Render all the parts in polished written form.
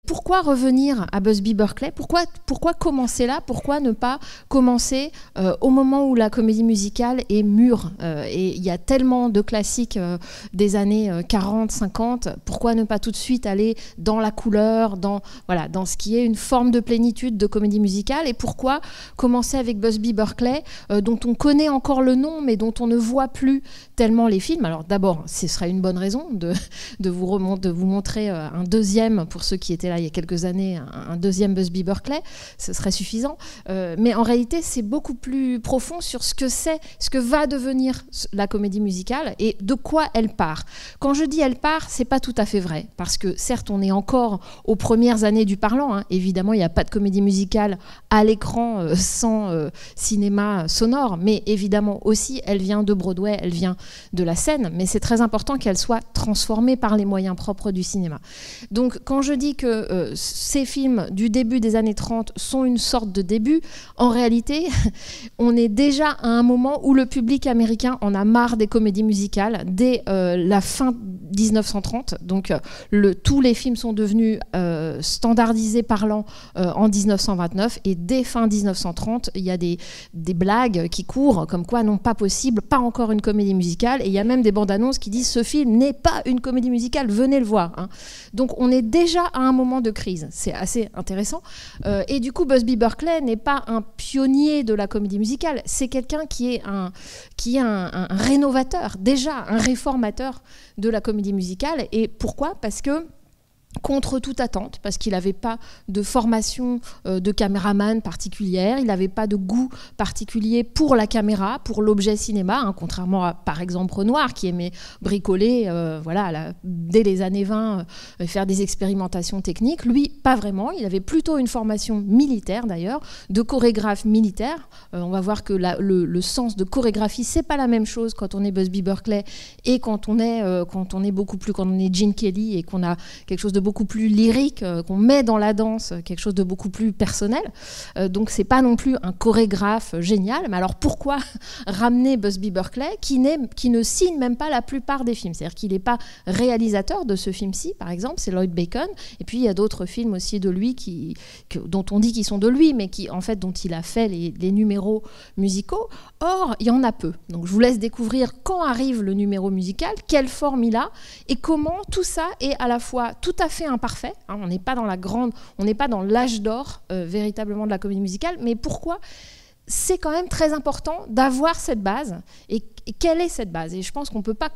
Pourquoi revenir à Busby Berkeley? Pourquoi commencer là? Pourquoi ne pas commencer au moment où la comédie musicale est mûre? Et il y a tellement de classiques des années 40, 50. Pourquoi ne pas tout de suite aller dans la couleur, dans ce qui est une forme de plénitude de comédie musicale? Et pourquoi commencer avec Busby Berkeley, dont on connaît encore le nom, mais dont on ne voit plus tellement les films? Alors d'abord, ce serait une bonne raison de vous montrer un deuxième, pour ceux qui étaient là il y a quelques années, un deuxième Busby Berkeley, ce serait suffisant. Mais en réalité, c'est beaucoup plus profond sur ce que va devenir la comédie musicale et de quoi elle part. Quand je dis elle part, c'est pas tout à fait vrai, parce que certes, on est encore aux premières années du parlant. Hein. Évidemment, il n'y a pas de comédie musicale à l'écran sans cinéma sonore, mais évidemment aussi, elle vient de Broadway, elle vient de la scène, mais c'est très important qu'elle soit transformée par les moyens propres du cinéma. Donc, quand je dis que ces films du début des années 30 sont une sorte de début, en réalité, on est déjà à un moment où le public américain en a marre des comédies musicales dès la fin 1930. Donc, tous les films sont devenus standardisés parlants en 1929, et dès fin 1930, il y a des blagues qui courent comme quoi non, pas possible, pas encore une comédie musicale, et il y a même des bandes annonces qui disent ce film n'est pas une comédie musicale, venez le voir. Hein. Donc on est déjà à un moment de crise, c'est assez intéressant. Et du coup, Busby Berkeley n'est pas un pionnier de la comédie musicale, c'est quelqu'un qui est un rénovateur, déjà un réformateur de la comédie musicale. Et pourquoi? Parce que contre toute attente, parce qu'il n'avait pas de formation de caméraman particulière, il n'avait pas de goût particulier pour la caméra, pour l'objet cinéma, hein, contrairement à, par exemple, Renoir, qui aimait bricoler dès les années 20, faire des expérimentations techniques. Lui, pas vraiment. Il avait plutôt une formation militaire, d'ailleurs, de chorégraphe militaire. On va voir que le sens de chorégraphie, c'est pas la même chose quand on est Busby Berkeley et quand on est Gene Kelly et qu'on a quelque chose de beaucoup plus lyrique, qu'on met dans la danse, quelque chose de beaucoup plus personnel. Donc c'est pas non plus un chorégraphe génial. Mais alors pourquoi ramener Busby Berkeley qui ne signe même pas la plupart des films? C'est-à-dire qu'il n'est pas réalisateur de ce film-ci, par exemple, c'est Lloyd Bacon. Et puis il y a d'autres films aussi de lui dont on dit qu'ils sont de lui, mais dont il a fait les numéros musicaux. Or, il y en a peu. Donc je vous laisse découvrir quand arrive le numéro musical, quelle forme il a, et comment tout ça est à la fois tout à fait imparfait. Hein, on n'est pas dans l'âge d'or véritablement de la comédie musicale, mais pourquoi c'est quand même très important d'avoir cette base. Et quelle est cette base? Et je pense qu'on peut pas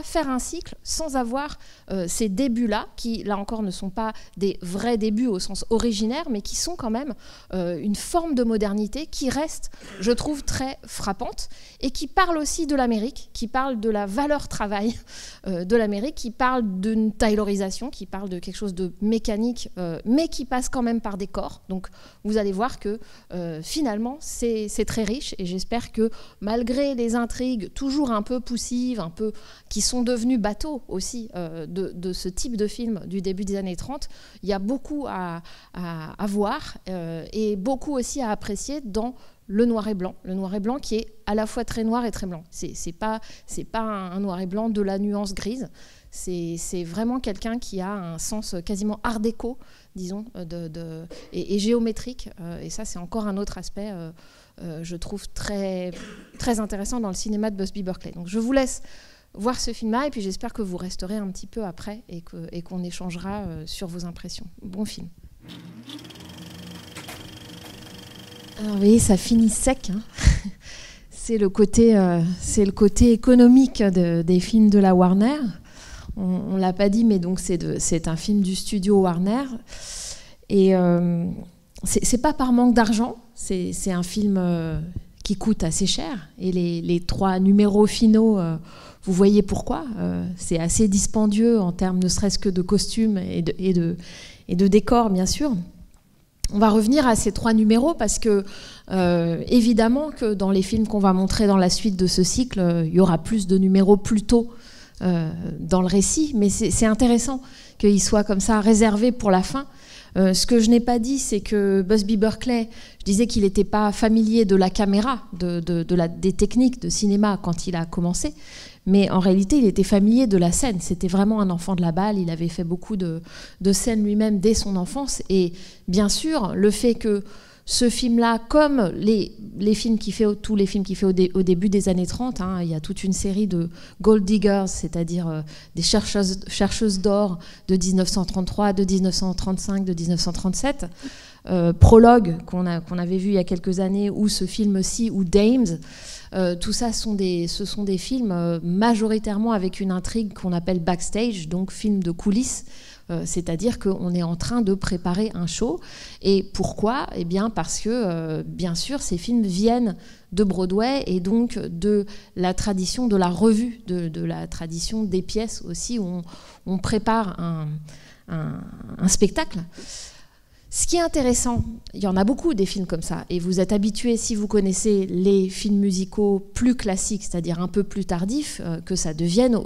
faire un cycle sans avoir ces débuts-là, qui, là encore, ne sont pas des vrais débuts au sens originaire, mais qui sont quand même une forme de modernité qui reste, je trouve, très frappante, et qui parle aussi de l'Amérique, qui parle de la valeur travail de l'Amérique, qui parle d'une taylorisation, qui parle de quelque chose de mécanique, mais qui passe quand même par des corps. Donc, vous allez voir que finalement, c'est très riche, et j'espère que malgré les intrigues toujours un peu poussives, qui sont devenues bateaux aussi de ce type de film du début des années 30, il y a beaucoup à voir et beaucoup aussi à apprécier dans le noir et blanc. Le noir et blanc qui est à la fois très noir et très blanc. C'est pas un noir et blanc de la nuance grise. C'est vraiment quelqu'un qui a un sens quasiment art déco, disons, et géométrique. Et ça, c'est encore un autre aspect, je trouve, très, très intéressant dans le cinéma de Busby Berkeley. Donc je vous laisse voir ce film-là, et puis j'espère que vous resterez un petit peu après et qu'on échangera sur vos impressions. Bon film. Alors vous voyez, ça finit sec, hein. C'est le côté économique des films de la Warner. On ne l'a pas dit, mais donc c'est un film du studio Warner. Et c'est pas par manque d'argent, c'est un film qui coûte assez cher. Et les 3 numéros finaux, vous voyez pourquoi. C'est assez dispendieux en termes ne serait-ce que de costumes et de décors, bien sûr. On va revenir à ces 3 numéros parce que, évidemment, que dans les films qu'on va montrer dans la suite de ce cycle, il y aura plus de numéros plus tôt dans le récit, mais c'est intéressant qu'il soit comme ça réservé pour la fin. Ce que je n'ai pas dit, c'est que Busby Berkeley, je disais qu'il n'était pas familier de la caméra, des techniques de cinéma quand il a commencé, Mais en réalité, il était familier de la scène. C'était vraiment un enfant de la balle. Il avait fait beaucoup de scènes lui-même dès son enfance. Et bien sûr, le fait que ce film-là, comme les films qu'il fait, tous les films qu'il fait au début des années 30, hein, il y a toute une série de gold diggers, c'est-à-dire des chercheuses d'or de 1933, de 1935, de 1937, Prologue qu'on avait vu il y a quelques années, ou ce film-ci, ou Dames. Tout ça, ce sont des films majoritairement avec une intrigue qu'on appelle backstage, donc film de coulisses. C'est-à-dire qu'on est en train de préparer un show. Et pourquoi ? Eh bien parce que, bien sûr, ces films viennent de Broadway et donc de la tradition de la revue, de la tradition des pièces aussi, où on prépare un spectacle. Ce qui est intéressant, il y en a beaucoup des films comme ça, et vous êtes habitués, si vous connaissez les films musicaux plus classiques, c'est-à-dire un peu plus tardifs, que ça devienne,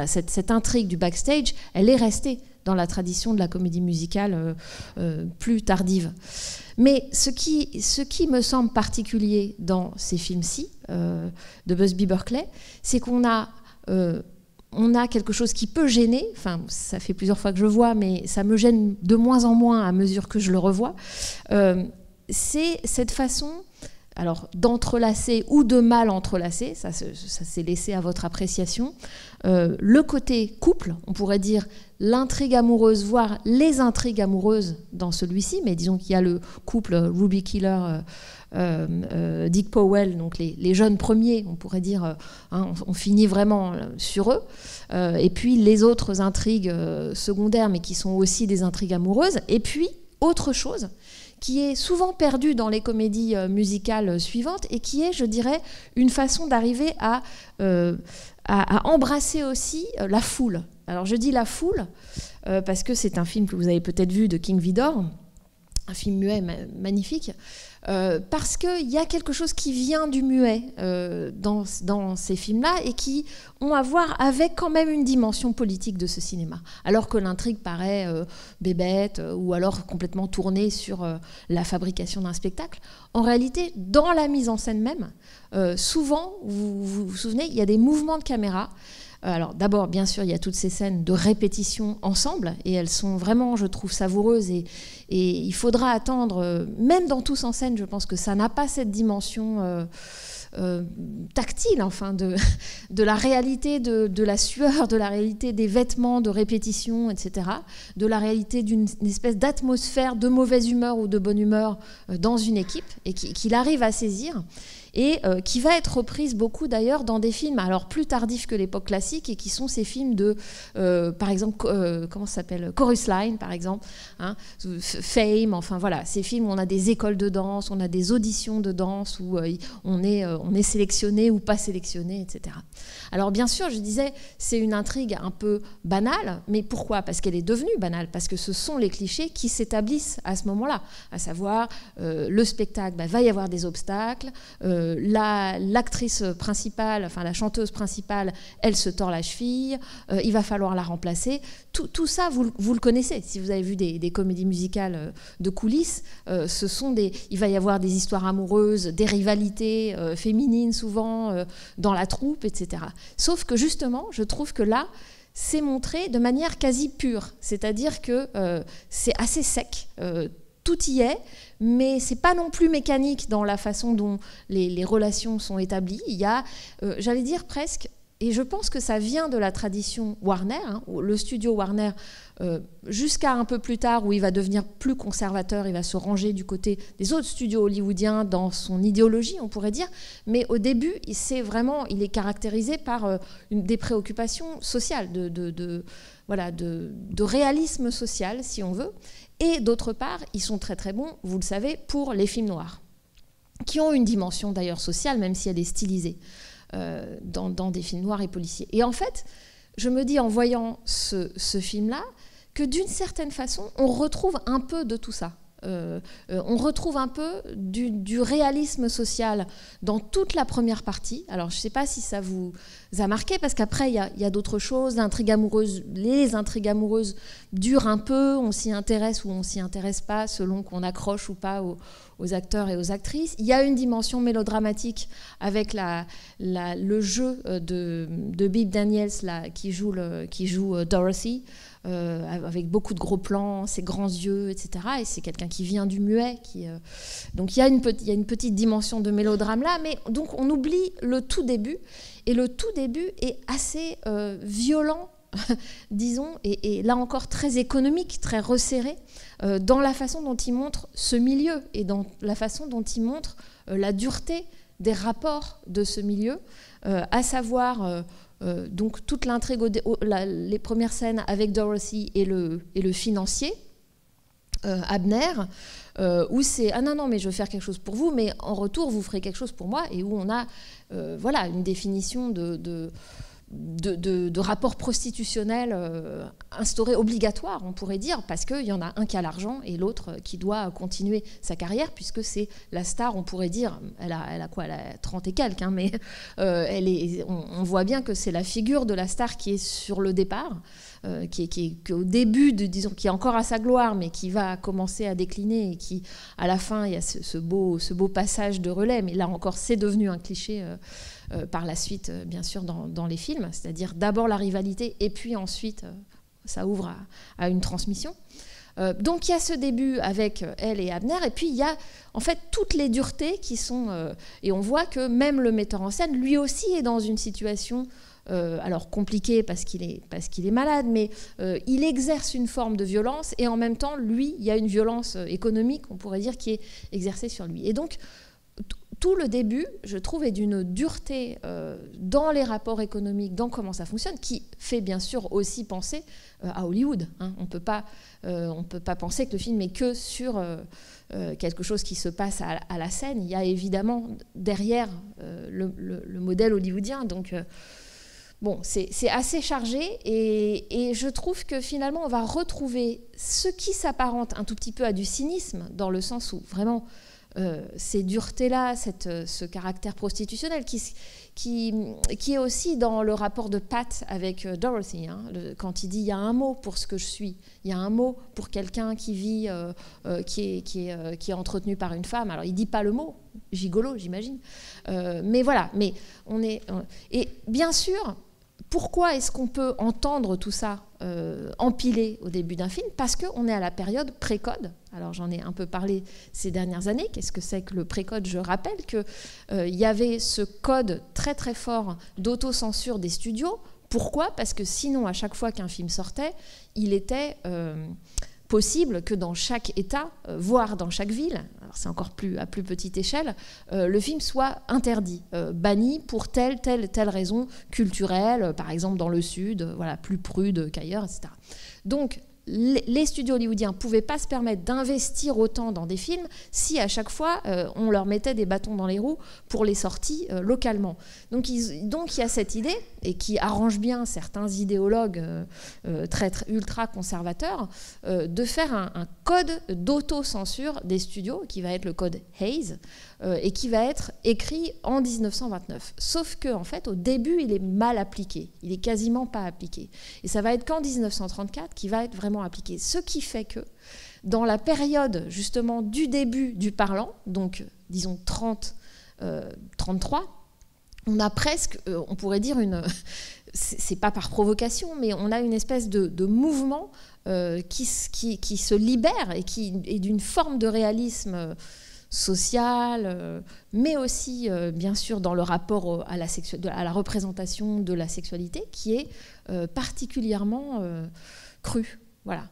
cette intrigue du backstage, elle est restée dans la tradition de la comédie musicale plus tardive. Mais ce qui me semble particulier dans ces films-ci, de Busby Berkeley, c'est qu'on a quelque chose qui peut gêner, enfin ça fait plusieurs fois que je vois, mais ça me gêne de moins en moins à mesure que je le revois, c'est cette façon d'entrelacer ou de mal entrelacer, ça s'est laissé à votre appréciation, le côté couple, on pourrait dire l'intrigue amoureuse, voire les intrigues amoureuses dans celui-ci, mais disons qu'il y a le couple Ruby Keeler, Dick Powell, donc les jeunes premiers, on pourrait dire, on finit vraiment sur eux, et puis les autres intrigues secondaires, mais qui sont aussi des intrigues amoureuses, et puis autre chose qui est souvent perdue dans les comédies musicales suivantes et qui est, je dirais, une façon d'arriver à embrasser aussi la foule. Alors je dis la foule parce que c'est un film que vous avez peut-être vu de King Vidor, un film muet magnifique, parce qu'il y a quelque chose qui vient du muet dans ces films-là et qui ont à voir avec quand même une dimension politique de ce cinéma. Alors que l'intrigue paraît bébête ou alors complètement tournée sur la fabrication d'un spectacle. En réalité, dans la mise en scène même, souvent, vous vous souvenez, il y a des mouvements de caméra. Alors d'abord, bien sûr, il y a toutes ces scènes de répétition ensemble et elles sont vraiment, je trouve, savoureuses et il faudra attendre, même dans Tous en scène, je pense que ça n'a pas cette dimension tactile, enfin, de la réalité de la sueur, de la réalité des vêtements, de répétition, etc., de la réalité d'une espèce d'atmosphère de mauvaise humeur ou de bonne humeur dans une équipe et qu'il arrive à saisir. Et qui va être reprise beaucoup d'ailleurs dans des films alors plus tardifs que l'époque classique et qui sont ces films de, par exemple, comment ça s'appelle, Chorus Line par exemple, hein, Fame, enfin voilà, ces films où on a des écoles de danse, on a des auditions de danse où on est sélectionné ou pas sélectionné, etc. Alors bien sûr, je disais, c'est une intrigue un peu banale, mais pourquoi ? Parce qu'elle est devenue banale, parce que ce sont les clichés qui s'établissent à ce moment-là, à savoir le spectacle, va y avoir des obstacles, l'actrice principale, enfin la chanteuse principale, elle se tord la cheville, il va falloir la remplacer. Tout ça, vous le connaissez. Si vous avez vu des comédies musicales de coulisses, il va y avoir des histoires amoureuses, des rivalités féminines souvent dans la troupe, etc. Sauf que justement, je trouve que là, c'est montré de manière quasi pure. C'est-à-dire que c'est assez sec. Tout y est, mais c'est pas non plus mécanique dans la façon dont les relations sont établies. Il y a, j'allais dire presque, et je pense que ça vient de la tradition Warner, hein, le studio Warner, jusqu'à un peu plus tard où il va devenir plus conservateur, il va se ranger du côté des autres studios hollywoodiens dans son idéologie, on pourrait dire, mais au début, il est caractérisé par des préoccupations sociales, de réalisme social, si on veut. Et d'autre part, ils sont très très bons, vous le savez, pour les films noirs, qui ont une dimension d'ailleurs sociale, même si elle est stylisée dans des films noirs et policiers. Et en fait, je me dis en voyant ce film-là, que d'une certaine façon, on retrouve un peu de tout ça. On retrouve un peu du réalisme social dans toute la première partie. Alors, je ne sais pas si ça vous a marqué, parce qu'après, il y a d'autres choses. L'intrigue amoureuse, les intrigues amoureuses durent un peu. On s'y intéresse ou on s'y intéresse pas, selon qu'on accroche ou pas aux acteurs et aux actrices. Il y a une dimension mélodramatique avec le jeu de Bette Daniels là, qui joue Dorothy, avec beaucoup de gros plans, ses grands yeux, etc. Et c'est quelqu'un qui vient du muet. Donc il y a une petite dimension de mélodrame là, mais donc on oublie le tout début. Et le tout début est assez violent, disons, et là encore très économique, très resserré, dans la façon dont il montre ce milieu et dans la façon dont il montre la dureté des rapports de ce milieu, à savoir donc toute l'intrigue, les premières scènes avec Dorothy et le financier, Abner, où c'est « Ah non, mais je veux faire quelque chose pour vous, mais en retour, vous ferez quelque chose pour moi », et où on a voilà, une définition de rapport prostitutionnel instauré obligatoire, on pourrait dire, parce qu'il y en a un qui a l'argent et l'autre qui doit continuer sa carrière, puisque c'est la star, on pourrait dire, elle a quoi, elle a 30 et quelques, hein, mais on voit bien que c'est la figure de la star qui est sur le départ, qui est au début, disons, qui est encore à sa gloire, mais qui va commencer à décliner, et qui, à la fin, il y a ce beau passage de relais, mais là encore, c'est devenu un cliché par la suite, bien sûr, dans les films, c'est-à-dire d'abord la rivalité, et puis ensuite, ça ouvre à une transmission. Donc il y a ce début avec elle et Abner, et puis il y a en fait toutes les duretés qui sont... et on voit que même le metteur en scène, lui aussi, est dans une situation... alors compliqué parce qu'il est malade, mais il exerce une forme de violence, et en même temps, lui, il y a une violence économique, on pourrait dire, qui est exercée sur lui. Et donc, tout le début, je trouve, est d'une dureté dans les rapports économiques, dans comment ça fonctionne, qui fait bien sûr aussi penser à Hollywood. Hein. On ne peut pas penser que le film est que sur quelque chose qui se passe à la scène. Il y a évidemment derrière le modèle hollywoodien, donc... Bon, c'est assez chargé, et je trouve que finalement on va retrouver ce qui s'apparente un tout petit peu à du cynisme, dans le sens où vraiment ces duretés-là, ce caractère prostitutionnel qui est aussi dans le rapport de Pat avec Dorothy, hein, quand il dit il y a un mot pour ce que je suis, il y a un mot pour quelqu'un qui vit, qui est entretenu par une femme. Alors il ne dit pas le mot, gigolo j'imagine, mais voilà, mais et bien sûr, pourquoi est-ce qu'on peut entendre tout ça empilé au début d'un film? Parce qu'on est à la période pré-code. Alors j'en ai un peu parlé ces dernières années. Qu'est-ce que c'est que le pré-code? Je rappelle qu'il y avait ce code très très fort d'autocensure des studios. Pourquoi? Parce que sinon, à chaque fois qu'un film sortait, il était... possible que dans chaque État, voire dans chaque ville, alors c'est encore à plus petite échelle, le film soit interdit, banni pour telle raison culturelle, par exemple dans le Sud, voilà, plus prude qu'ailleurs, etc. Donc, les studios hollywoodiens ne pouvaient pas se permettre d'investir autant dans des films si à chaque fois on leur mettait des bâtons dans les roues pour les sorties localement. Donc il y a cette idée, et qui arrange bien certains idéologues très ultra conservateurs, de faire un code d'autocensure des studios qui va être le code Hays, et qui va être écrit en 1929. Sauf que en fait, au début, il est mal appliqué. Il est quasiment pas appliqué. Et ça va être qu'en 1934 qu'il va être vraiment appliqué. Ce qui fait que dans la période justement du début du parlant, donc disons 33, on a presque, on pourrait dire c'est pas par provocation, mais on a une espèce de mouvement qui se libère et qui est d'une forme de réalisme social, mais aussi bien sûr dans le rapport à la représentation de la sexualité, qui est particulièrement crue. Voilà.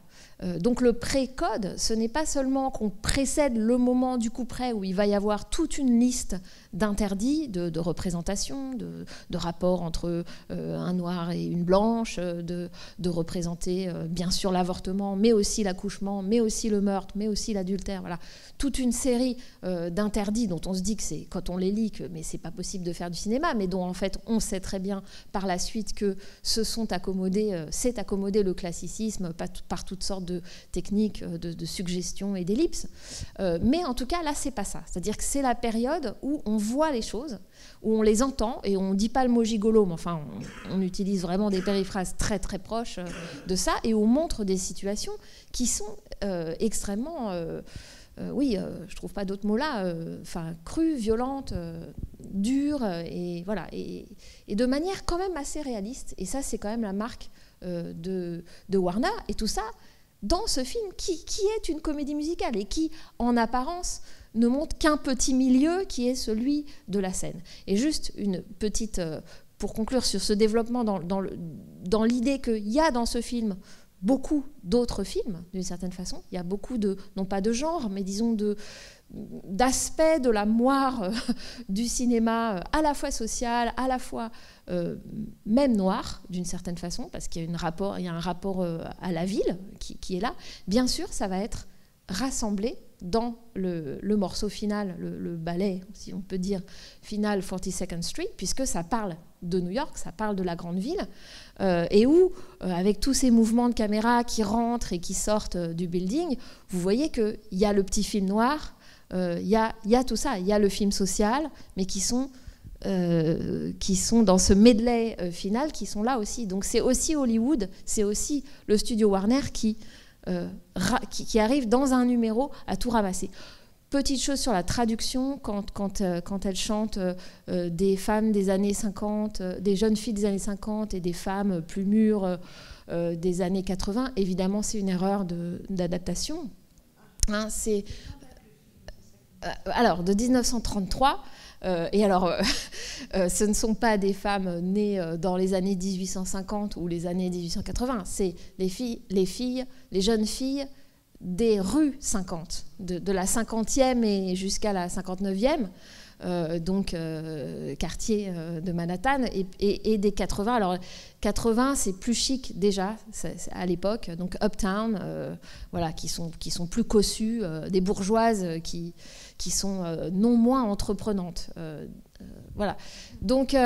Donc le pré-code, ce n'est pas seulement qu'on précède le moment du coup près où il va y avoir toute une liste d'interdits, de représentation, de rapports entre un noir et une blanche, de représenter bien sûr l'avortement, mais aussi l'accouchement, mais aussi le meurtre, mais aussi l'adultère. Voilà. Toute une série d'interdits dont on se dit que c'est, quand on les lit, mais c'est pas possible de faire du cinéma, mais dont en fait on sait très bien par la suite que s'est accommodé le classicisme par toutes sortes de techniques de suggestion et d'ellipse. Mais en tout cas, là, c'est pas ça. C'est-à-dire que c'est la période où on voit les choses, où on les entend, et on ne dit pas le mot gigolo, mais enfin, on utilise vraiment des périphrases très très proches de ça, et on montre des situations qui sont extrêmement... je trouve pas d'autres mots là, crues, violentes, dures, et voilà, et de manière quand même assez réaliste. Et ça, c'est quand même la marque de Warner, et tout ça dans ce film qui est une comédie musicale et qui, en apparence, ne montre qu'un petit milieu qui est celui de la scène. Et juste une petite, pour conclure sur ce développement dans l'idée qu'il y a dans ce film beaucoup d'autres films, d'une certaine façon. Il y a beaucoup de, non pas de genre, mais disons d'aspects de la moire du cinéma, à la fois social, à la fois même noir, d'une certaine façon, parce qu'il y a un rapport à la ville qui est là. Bien sûr, ça va être rassemblé dans le morceau final, le ballet, si on peut dire, final 42nd Street, puisque ça parle de New York, ça parle de la grande ville, et où, avec tous ces mouvements de caméra qui rentrent et qui sortent du building, vous voyez qu'il y a le petit film noir, il y a tout ça, il y a le film social, mais qui sont dans ce medley final, qui sont là aussi. Donc c'est aussi Hollywood, c'est aussi le studio Warner qui arrive dans un numéro à tout ramasser. Petite chose sur la traduction, quand elle chante des femmes des années 50, des jeunes filles des années 50 et des femmes plus mûres des années 80, évidemment c'est une erreur d'adaptation. Hein, c'est alors de 1933. Et alors, ce ne sont pas des femmes nées dans les années 1850 ou les années 1880, c'est les jeunes filles des rues 50, de la 50e et jusqu'à la 59e, quartier de Manhattan, et des 80. Alors, 80, c'est plus chic déjà, à l'époque, donc Uptown, voilà, qui sont plus cossues, des bourgeoises qui sont non moins entreprenantes. Voilà. Donc,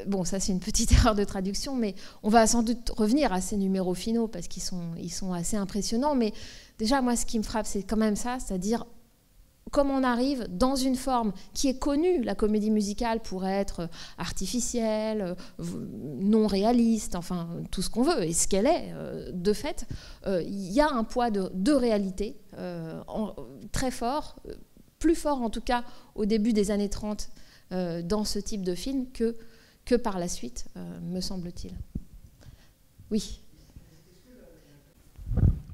bon, ça c'est une petite erreur de traduction, mais on va sans doute revenir à ces numéros finaux parce qu'ils sont assez impressionnants. Mais déjà, moi, ce qui me frappe, c'est quand même ça, c'est-à-dire comme on arrive dans une forme qui est connue, la comédie musicale pourrait être artificielle, non réaliste, enfin tout ce qu'on veut, et ce qu'elle est, de fait, il y a un poids de réalité très fort, plus fort en tout cas au début des années 30 dans ce type de film que par la suite, me semble-t-il. Oui.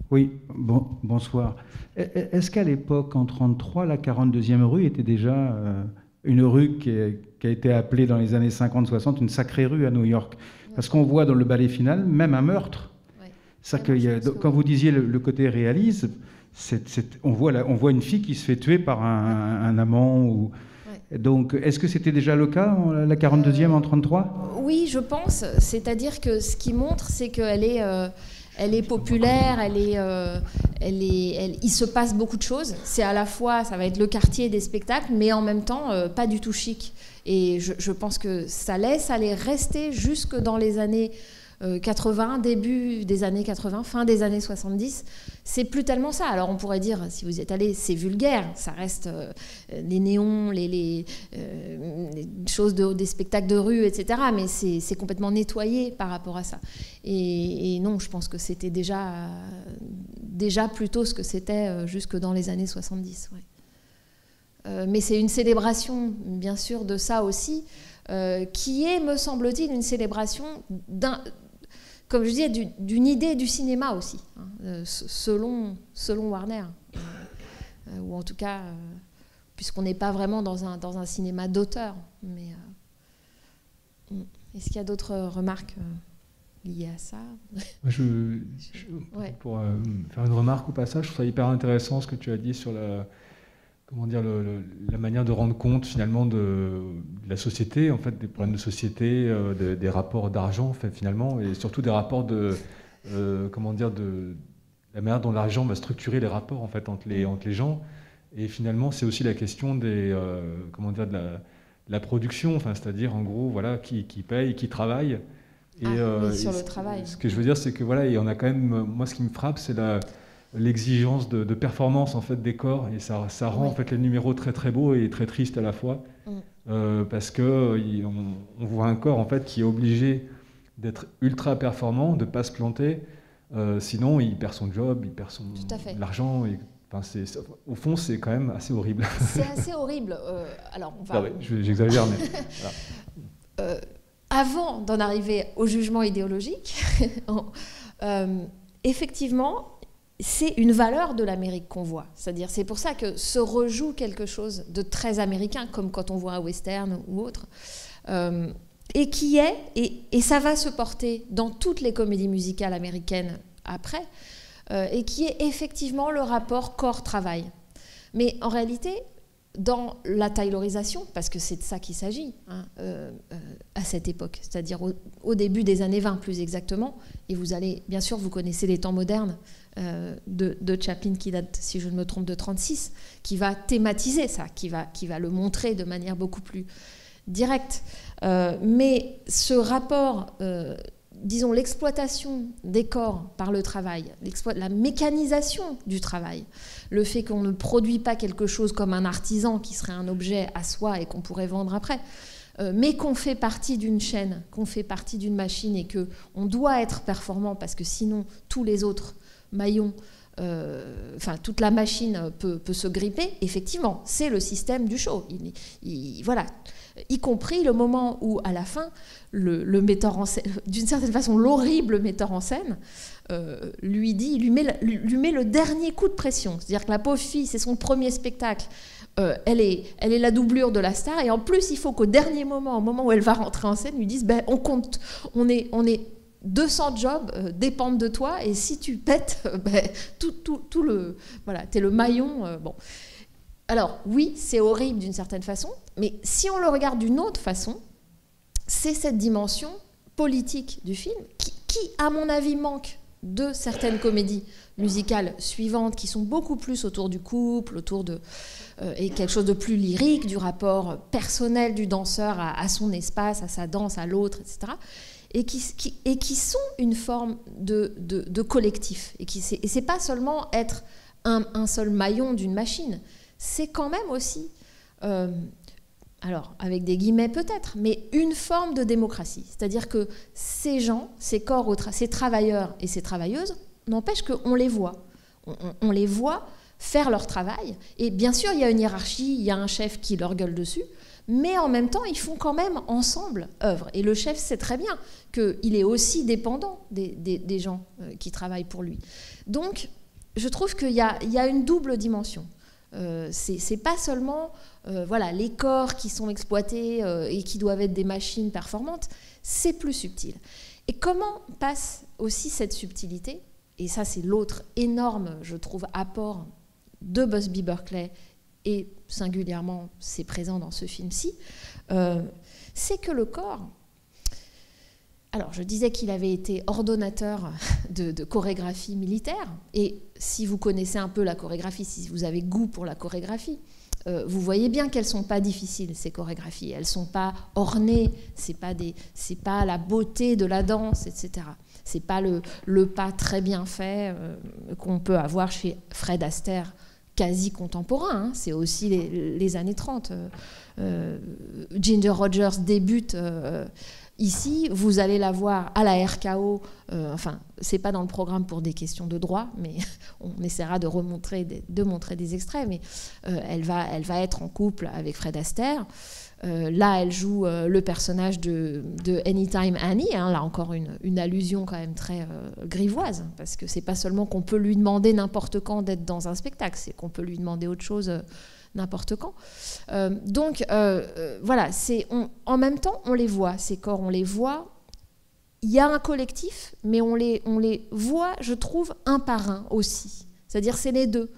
Oui, bonsoir. Est-ce qu'à l'époque, en 1933, la 42e rue était déjà une rue qui a été appelée dans les années 50-60 une sacrée rue à New York? Parce qu'on voit dans le ballet final même un meurtre. Ouais. Quand vous disiez le côté réaliste, on voit une fille qui se fait tuer par un amant. Ouais. Donc, est-ce que c'était déjà le cas, la 42e en 1933 ? Oui, je pense. C'est-à-dire que ce qui montre, c'est qu'elle est... elle est populaire, il se passe beaucoup de choses. C'est à la fois, ça va être le quartier des spectacles, mais en même temps, pas du tout chic. Et je pense que ça laisse aller rester jusque dans les années 80, début des années 80, fin des années 70. C'est plus tellement ça. Alors on pourrait dire, si vous y êtes allé, c'est vulgaire. Ça reste les néons, les choses des spectacles de rue, etc. Mais c'est complètement nettoyé par rapport à ça. Et non, je pense que c'était déjà plutôt ce que c'était jusque dans les années 70. Ouais. Mais c'est une célébration, bien sûr, de ça aussi, qui est, me semble-t-il, une célébration comme je disais, d'une idée du cinéma aussi, hein, selon Warner. Ou en tout cas, puisqu'on n'est pas vraiment dans un cinéma d'auteur. Mais est-ce qu'il y a d'autres remarques liées à ça? Pour faire une remarque au passage, je trouve ça hyper intéressant ce que tu as dit sur la manière de rendre compte finalement de la société, en fait, des problèmes de société, des rapports d'argent, en fait, finalement, et surtout des rapports de la manière dont l'argent va structurer les rapports en fait entre les gens. Et finalement, c'est aussi la question de la production, enfin, c'est-à-dire en gros, voilà, qui paye, qui travaille. Et, oui, sur le travail. Ce que je veux dire, c'est que voilà, et on a quand même, moi, ce qui me frappe, c'est l'exigence de performance en fait des corps, et ça rend en fait les numéros très très beaux et très tristes à la fois, parce que on voit un corps en fait qui est obligé d'être ultra performant, de pas se planter, sinon il perd son job, il perd l'argent. Au fond, c'est quand même assez horrible. C'est assez horrible. Alors, on va... Non, j'exagère, mais voilà. Avant d'en arriver au jugement idéologique, effectivement, c'est une valeur de l'Amérique qu'on voit. C'est-à-dire, c'est pour ça que se rejoue quelque chose de très américain, comme quand on voit un western ou autre, et qui est, et ça va se porter dans toutes les comédies musicales américaines après, et qui est effectivement le rapport corps-travail. Mais en réalité, dans la taylorisation, parce que c'est de ça qu'il s'agit à cette époque, c'est-à-dire au début des années 20 plus exactement, et vous allez, bien sûr, vous connaissez les temps modernes de Chaplin qui date, si je ne me trompe, de 1936, qui va thématiser ça, qui va le montrer de manière beaucoup plus directe. Mais ce rapport... disons, l'exploitation des corps par le travail, la mécanisation du travail, le fait qu'on ne produit pas quelque chose comme un artisan qui serait un objet à soi et qu'on pourrait vendre après, mais qu'on fait partie d'une chaîne, qu'on fait partie d'une machine et qu'on doit être performant parce que sinon tous les autres maillons, toute la machine peut se gripper. Effectivement, c'est le système du show. Voilà. Y compris le moment où, à la fin, le metteur en scène, d'une certaine façon, l'horrible metteur en scène, lui met le dernier coup de pression. C'est-à-dire que la pauvre fille, c'est son premier spectacle, elle est la doublure de la star, et en plus, il faut qu'au dernier moment, au moment où elle va rentrer en scène, lui dise on compte, on est 200 jobs dépendent de toi, et si tu pètes, tout le... Voilà, t'es le maillon... bon. Alors, oui, c'est horrible d'une certaine façon, mais si on le regarde d'une autre façon, c'est cette dimension politique du film qui, à mon avis, manque de certaines comédies musicales suivantes qui sont beaucoup plus autour du couple, et quelque chose de plus lyrique, du rapport personnel du danseur à son espace, à sa danse, à l'autre, etc., et qui sont une forme de collectif. Et c'est pas seulement être un seul maillon d'une machine, c'est quand même aussi, alors avec des guillemets peut-être, mais une forme de démocratie. C'est-à-dire que ces gens, ces corps, ces travailleurs et ces travailleuses, n'empêche qu'on les voit. On les voit faire leur travail. Et bien sûr, il y a une hiérarchie, il y a un chef qui leur gueule dessus, mais en même temps, ils font quand même ensemble œuvre. Et le chef sait très bien qu'il est aussi dépendant des gens qui travaillent pour lui. Donc, je trouve qu'il y a une double dimension. C'est pas seulement les corps qui sont exploités et qui doivent être des machines performantes, c'est plus subtil. Et comment passe aussi cette subtilité, et ça c'est l'autre énorme, je trouve, apport de Busby Berkeley, et singulièrement c'est présent dans ce film-ci, c'est que le corps... Alors, je disais qu'il avait été ordonnateur de chorégraphie militaire, et si vous connaissez un peu la chorégraphie, si vous avez goût pour la chorégraphie, vous voyez bien qu'elles ne sont pas difficiles, ces chorégraphies. Elles ne sont pas ornées, c'est pas la beauté de la danse, etc. Ce n'est pas le pas très bien fait qu'on peut avoir chez Fred Astaire, quasi contemporain, hein. C'est aussi les années 30. Ginger Rogers débute... Ici, vous allez la voir à la RKO, c'est pas dans le programme pour des questions de droit, mais on essaiera de montrer des extraits, mais elle va être en couple avec Fred Astaire. Là, elle joue le personnage de Anytime Annie, hein, là encore une allusion quand même très grivoise, parce que c'est pas seulement qu'on peut lui demander n'importe quand d'être dans un spectacle, c'est qu'on peut lui demander autre chose n'importe quand. Voilà, en même temps, on les voit, ces corps, on les voit. Il y a un collectif, mais on les voit, je trouve, un par un aussi. C'est-à-dire, c'est les deux.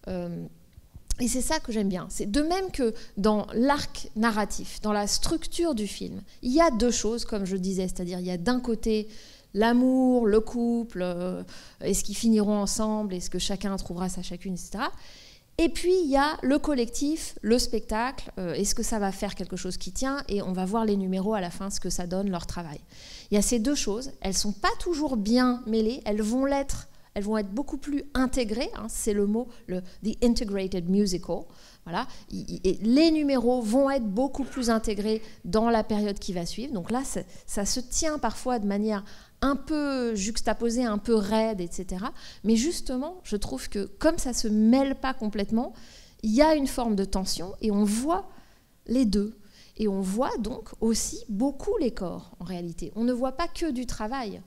Et c'est ça que j'aime bien. C'est de même que dans l'arc narratif, dans la structure du film, il y a deux choses, comme je disais, c'est-à-dire il y a d'un côté l'amour, le couple, est-ce qu'ils finiront ensemble, est-ce que chacun trouvera sa chacune, etc. Et puis, il y a le collectif, le spectacle. Est-ce que ça va faire quelque chose qui tient? Et on va voir les numéros à la fin, ce que ça donne, leur travail. Il y a ces deux choses. Elles ne sont pas toujours bien mêlées. Elles vont être beaucoup plus intégrées. Hein, c'est le mot, the integrated musical. Voilà. Et les numéros vont être beaucoup plus intégrés dans la période qui va suivre. Donc là, ça se tient parfois de manière un peu juxtaposée, un peu raide, etc. Mais justement, je trouve que comme ça ne se mêle pas complètement, il y a une forme de tension et on voit les deux. Et on voit donc aussi beaucoup les corps, en réalité. On ne voit pas que du travail.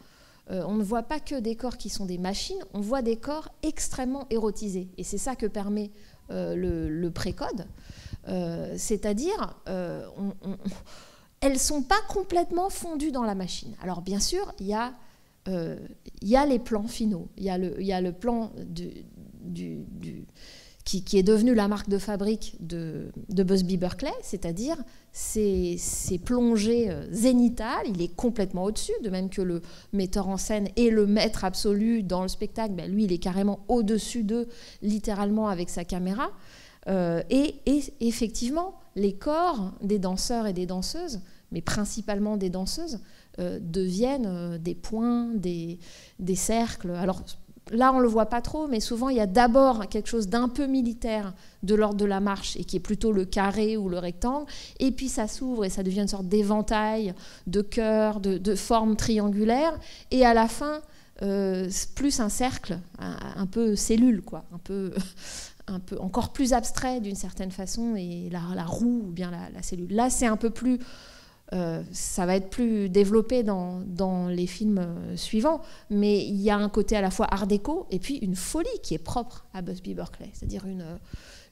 On ne voit pas que des corps qui sont des machines, on voit des corps extrêmement érotisés. Et c'est ça que permet le précode. C'est-à-dire, elles ne sont pas complètement fondues dans la machine. Alors bien sûr, il y a les plans finaux. Il y a le plan qui est devenu la marque de fabrique de Busby Berkeley, c'est-à-dire ces plongées zénithales. Il est complètement au-dessus, de même que le metteur en scène et le maître absolu dans le spectacle. Ben lui, il est carrément au-dessus d'eux, littéralement avec sa caméra. Et effectivement, les corps des danseurs et des danseuses, mais principalement des danseuses, deviennent des points, des cercles. Alors, là, on ne le voit pas trop, mais souvent, il y a d'abord quelque chose d'un peu militaire de l'ordre de la marche, et qui est plutôt le carré ou le rectangle, et puis ça s'ouvre et ça devient une sorte d'éventail, de cœur, de forme triangulaire, et à la fin, plus un cercle, un peu cellule, quoi, un peu encore plus abstrait d'une certaine façon, et la roue ou bien la cellule. Là, c'est un peu plus... ça va être plus développé dans les films suivants, mais il y a un côté à la fois art déco et puis une folie qui est propre à Busby Berkeley, c'est-à-dire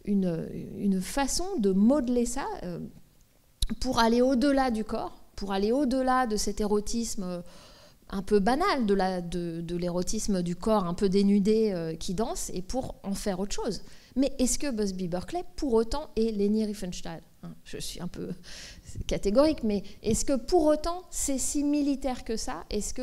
une façon de modeler ça pour aller au-delà du corps, pour aller au-delà de cet érotisme un peu banal, de l'érotisme du corps un peu dénudé qui danse, et pour en faire autre chose. Mais est-ce que Busby Berkeley, pour autant, est Leni Riefenstahl? Je suis un peu catégorique, mais est-ce que pour autant c'est si militaire que ça? Est-ce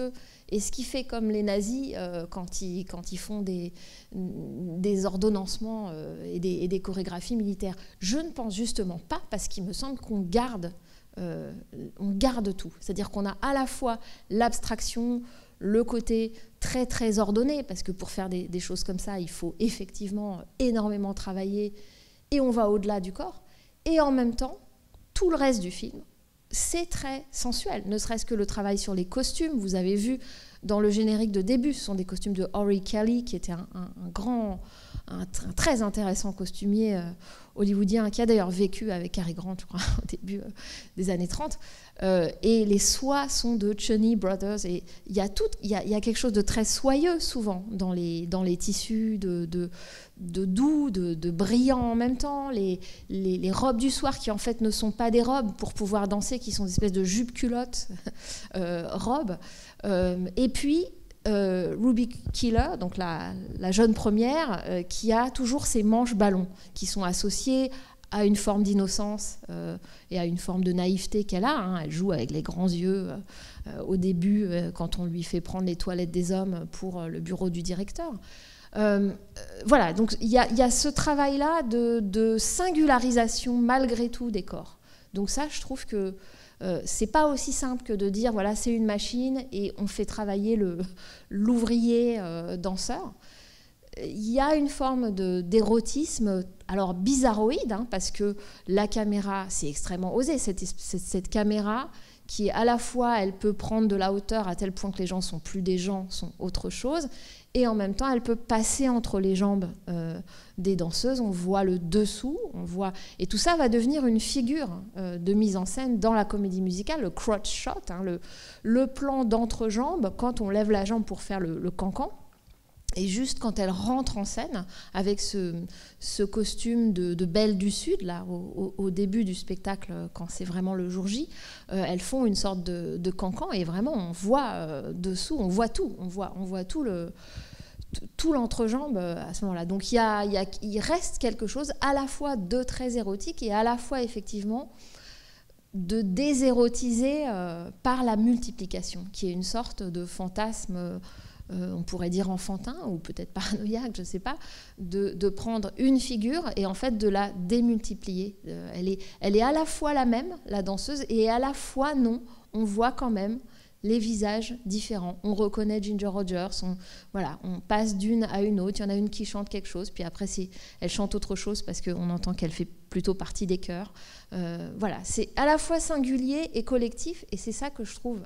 qu'il fait comme les nazis quand ils font des ordonnancements et des chorégraphies militaires? Je ne pense justement pas, parce qu'il me semble qu'on garde tout. C'est-à-dire qu'on a à la fois l'abstraction, le côté très très ordonné, parce que pour faire des choses comme ça, il faut effectivement énormément travailler, et on va au-delà du corps. Et en même temps, tout le reste du film, c'est très sensuel, ne serait-ce que le travail sur les costumes. Vous avez vu dans le générique de début, ce sont des costumes de Horry Kelly, qui était un très intéressant costumier hollywoodien, qui a d'ailleurs vécu avec Cary Grant, je crois, au début des années 30. Et les soies sont de Chuney Brothers. Et il y a quelque chose de très soyeux, souvent, dans les tissus, de doux, de brillant en même temps. Les robes du soir, qui en fait ne sont pas des robes pour pouvoir danser, qui sont des espèces de jupes-culottes robes. Et puis... Ruby Keeler, donc la jeune première, qui a toujours ses manches ballons, qui sont associées à une forme d'innocence et à une forme de naïveté qu'elle a. Hein. Elle joue avec les grands yeux au début, quand on lui fait prendre les toilettes des hommes pour le bureau du directeur. Voilà, donc il y a ce travail-là de singularisation malgré tout des corps. Donc ça, je trouve que c'est pas aussi simple que de dire voilà, c'est une machine et on fait travailler l'ouvrier danseur. Il y a une forme d'érotisme, alors bizarroïde, hein, parce que la caméra, c'est extrêmement osé, cette caméra qui à la fois, elle peut prendre de la hauteur à tel point que les gens sont plus des gens, sont autre chose, et en même temps, elle peut passer entre les jambes des danseuses. On voit le dessous, et tout ça va devenir une figure de mise en scène dans la comédie musicale, le crotch shot, hein, le plan d'entrejambe, quand on lève la jambe pour faire le cancan. Et juste quand elle rentre en scène avec ce costume de Belle du Sud, là, au début du spectacle, quand c'est vraiment le jour J, elles font une sorte de cancan, et vraiment on voit dessous, on voit tout, on voit tout l'entrejambe à ce moment-là. Donc il reste quelque chose à la fois de très érotique et à la fois effectivement de désérotiser par la multiplication, qui est une sorte de fantasme on pourrait dire enfantin, ou peut-être paranoïaque, je ne sais pas, de prendre une figure et en fait de la démultiplier. Elle est à la fois la même, la danseuse, et à la fois non, on voit quand même les visages différents. On reconnaît Ginger Rogers, on passe d'une à une autre. Il y en a une qui chante quelque chose, puis après elle chante autre chose parce qu'on entend qu'elle fait plutôt partie des chœurs. Voilà, c'est à la fois singulier et collectif, et c'est ça que je trouve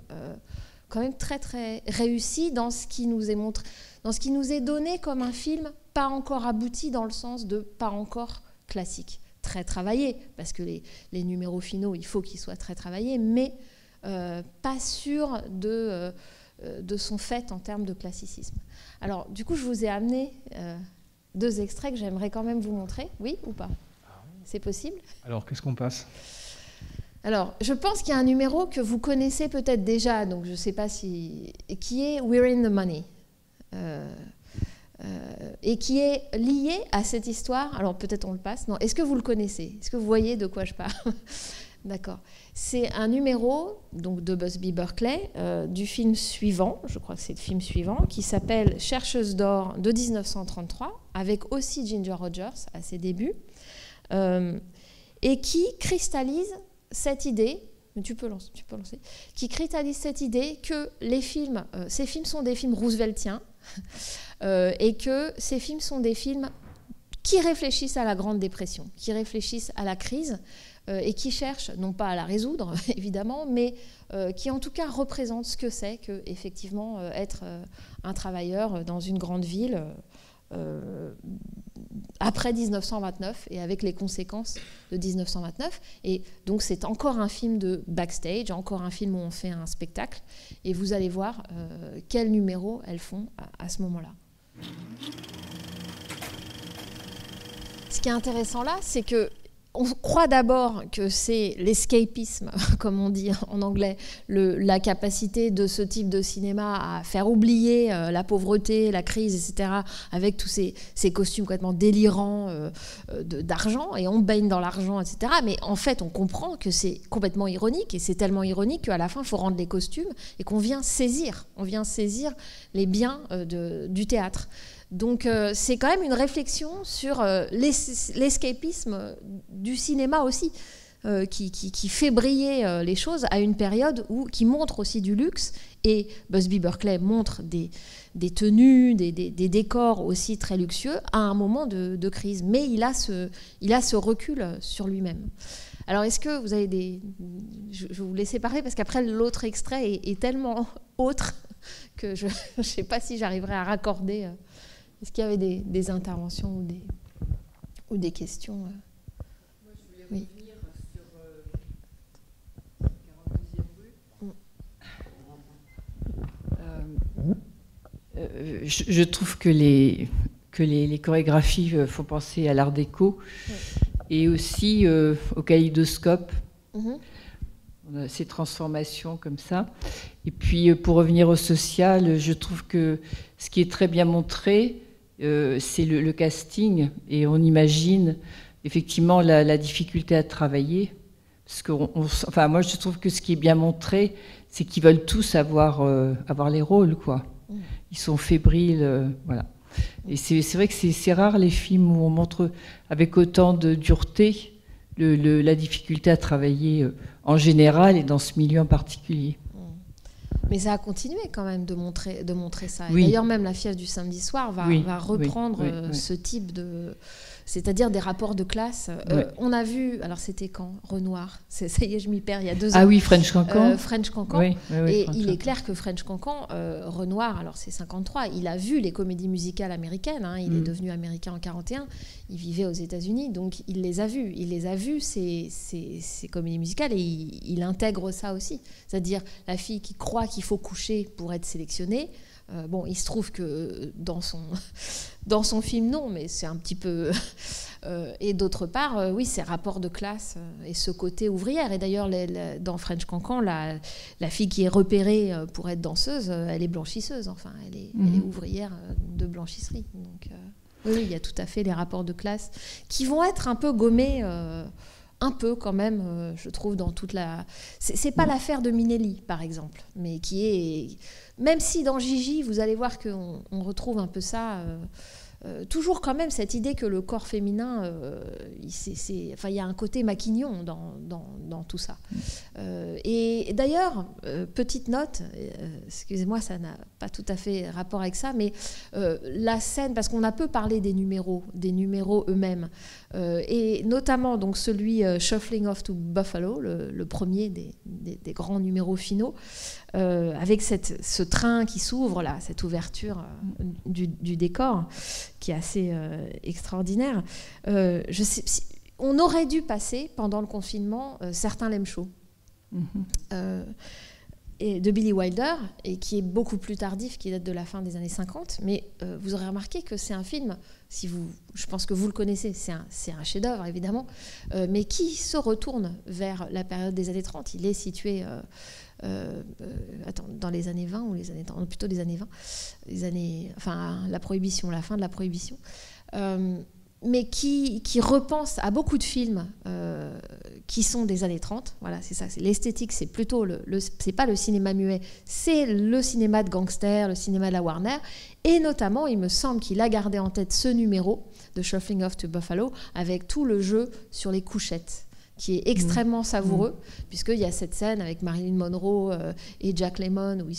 quand même très très réussi dans ce qui nous est montré, dans ce qui nous est donné comme un film pas encore abouti, dans le sens de pas encore classique, très travaillé, parce que les numéros finaux, il faut qu'ils soient très travaillés, mais pas sûr de son fait en termes de classicisme. Alors, du coup, je vous ai amené 2 extraits que j'aimerais quand même vous montrer. Oui ou pas? C'est possible? Alors, qu'est-ce qu'on passe? Alors, je pense qu'il y a un numéro que vous connaissez peut-être déjà, donc je ne sais pas si... qui est We're in the Money. Et qui est lié à cette histoire. Alors, peut-être on le passe. Non, est-ce que vous le connaissez? Est-ce que vous voyez de quoi je parle? D'accord. C'est un numéro donc, de Busby Berkeley du film suivant, je crois que c'est le film suivant, qui s'appelle Chercheuse d'or de 1933, avec aussi Ginger Rogers à ses débuts, et qui cristallise cette idée, mais tu peux lancer, qui cristallise cette idée que ces films sont des films rooseveltiens, et que ces films sont des films qui réfléchissent à la Grande Dépression, qui réfléchissent à la crise, et qui cherchent, non pas à la résoudre, évidemment, mais qui en tout cas représentent ce que c'est que, effectivement, être un travailleur dans une grande ville après 1929 et avec les conséquences de 1929. Et donc c'est encore un film de backstage, encore un film où on fait un spectacle, et vous allez voir quels numéros elles font à ce moment-là. Ce qui est intéressant là, c'est que on croit d'abord que c'est l'escapisme, comme on dit en anglais, la capacité de ce type de cinéma à faire oublier la pauvreté, la crise, etc., avec tous ces costumes complètement délirants d'argent, et on baigne dans l'argent, etc. Mais en fait, on comprend que c'est complètement ironique, et c'est tellement ironique qu'à la fin, il faut rendre les costumes, et qu'on vient saisir les biens du théâtre. Donc c'est quand même une réflexion sur l'escapisme du cinéma aussi, qui fait briller les choses à une période qui montre aussi du luxe, et Busby Berkeley montre des tenues, des décors aussi très luxueux à un moment de crise, mais il a ce recul sur lui-même. Alors est-ce que vous avez je vais vous laisser parler, parce qu'après l'autre extrait est tellement autre que je ne sais pas si j'arriverai à raccorder. Est-ce qu'il y avait des interventions ou des questions? Moi, je voulais revenir sur 42e rue. Je trouve que les chorégraphies font penser à l'art déco, et aussi au kaléidoscope. On a ces transformations comme ça. Et puis, pour revenir au social, je trouve que ce qui est très bien montré, c'est le casting, et on imagine effectivement la difficulté à travailler, parce que moi je trouve que ce qui est bien montré, c'est qu'ils veulent tous avoir les rôles, quoi. Ils sont fébriles, voilà. Et c'est vrai que c'est rare les films où on montre avec autant de dureté la difficulté à travailler en général et dans ce milieu en particulier. Mais ça a continué quand même de montrer ça. Oui. D'ailleurs, même La Fièvre du samedi soir va reprendre ce type de... C'est-à-dire des rapports de classe. On a vu... Alors, c'était quand Renoir. Ça y est, je m'y perds, il y a 2 ans. Ah oui, French Cancan. French Cancan. Oui, et French il Cancan. est clair que French Cancan, Renoir, alors c'est 53, il a vu les comédies musicales américaines. Il est devenu américain en 41. Il vivait aux États-Unis, donc il les a vues. Il les a vues, ces comédies musicales, et il intègre ça aussi. C'est-à-dire la fille qui croit qu'il faut coucher pour être sélectionnée. Il se trouve que dans son film, non, mais c'est un petit peu... et d'autre part, oui, ces rapports de classe et ce côté ouvrière. Et d'ailleurs, dans French Cancan, la fille qui est repérée pour être danseuse, elle est blanchisseuse. Enfin, elle est ouvrière de blanchisserie. Donc, oui, il y a tout à fait les rapports de classe qui vont être un peu gommés un peu quand même, je trouve, dans toute la... C'est pas l'affaire de Minelli, par exemple, mais qui est... Même si dans Gigi, vous allez voir qu'on retrouve un peu ça... toujours quand même cette idée que le corps féminin, il y a un côté maquignon dans tout ça. Et d'ailleurs, petite note, excusez-moi, ça n'a pas tout à fait rapport avec ça, mais la scène, parce qu'on a peu parlé des numéros eux-mêmes, et notamment donc celui Shuffling Off to Buffalo, le premier des grands numéros finaux, avec ce train qui s'ouvre là, cette ouverture du décor qui est assez extraordinaire. On aurait dû passer pendant le confinement Certains l'aiment chaud et de Billy Wilder, et qui est beaucoup plus tardif, qui date de la fin des années 50, mais vous aurez remarqué que c'est un film, je pense que vous le connaissez, c'est un chef-d'œuvre évidemment, mais qui se retourne vers la période des années 30. Il est situé dans les années 20 ou plutôt les années 20, la prohibition, la fin de la prohibition, mais qui repense à beaucoup de films qui sont des années 30. Voilà, c'est ça. L'esthétique, c'est plutôt c'est pas le cinéma muet, c'est le cinéma de gangster, le cinéma de la Warner. Et notamment, il me semble qu'il a gardé en tête ce numéro de Shuffling Off to Buffalo avec tout le jeu sur les couchettes, qui est extrêmement savoureux, puisqu'il y a cette scène avec Marilyn Monroe et Jack Lemmon où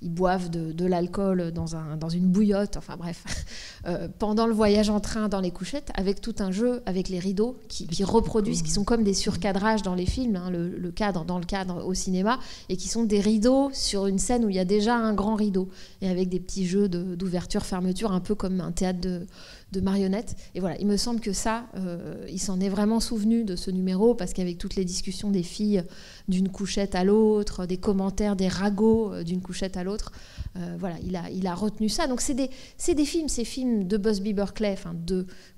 ils boivent de l'alcool dans une bouillotte, enfin bref, pendant le voyage en train dans les couchettes, avec tout un jeu avec les rideaux qui reproduisent, qui sont comme des surcadrages dans les films, hein, le cadre dans le cadre au cinéma, et qui sont des rideaux sur une scène où il y a déjà un grand rideau, et avec des petits jeux d'ouverture-fermeture, un peu comme un théâtre de marionnettes. Et voilà, il me semble que ça, il s'en est vraiment souvenu de ce numéro, parce qu'avec toutes les discussions des filles d'une couchette à l'autre, des commentaires, des ragots d'une couchette à l'autre, voilà, il a retenu ça. Donc c'est des films, ces films de Busby Berkeley,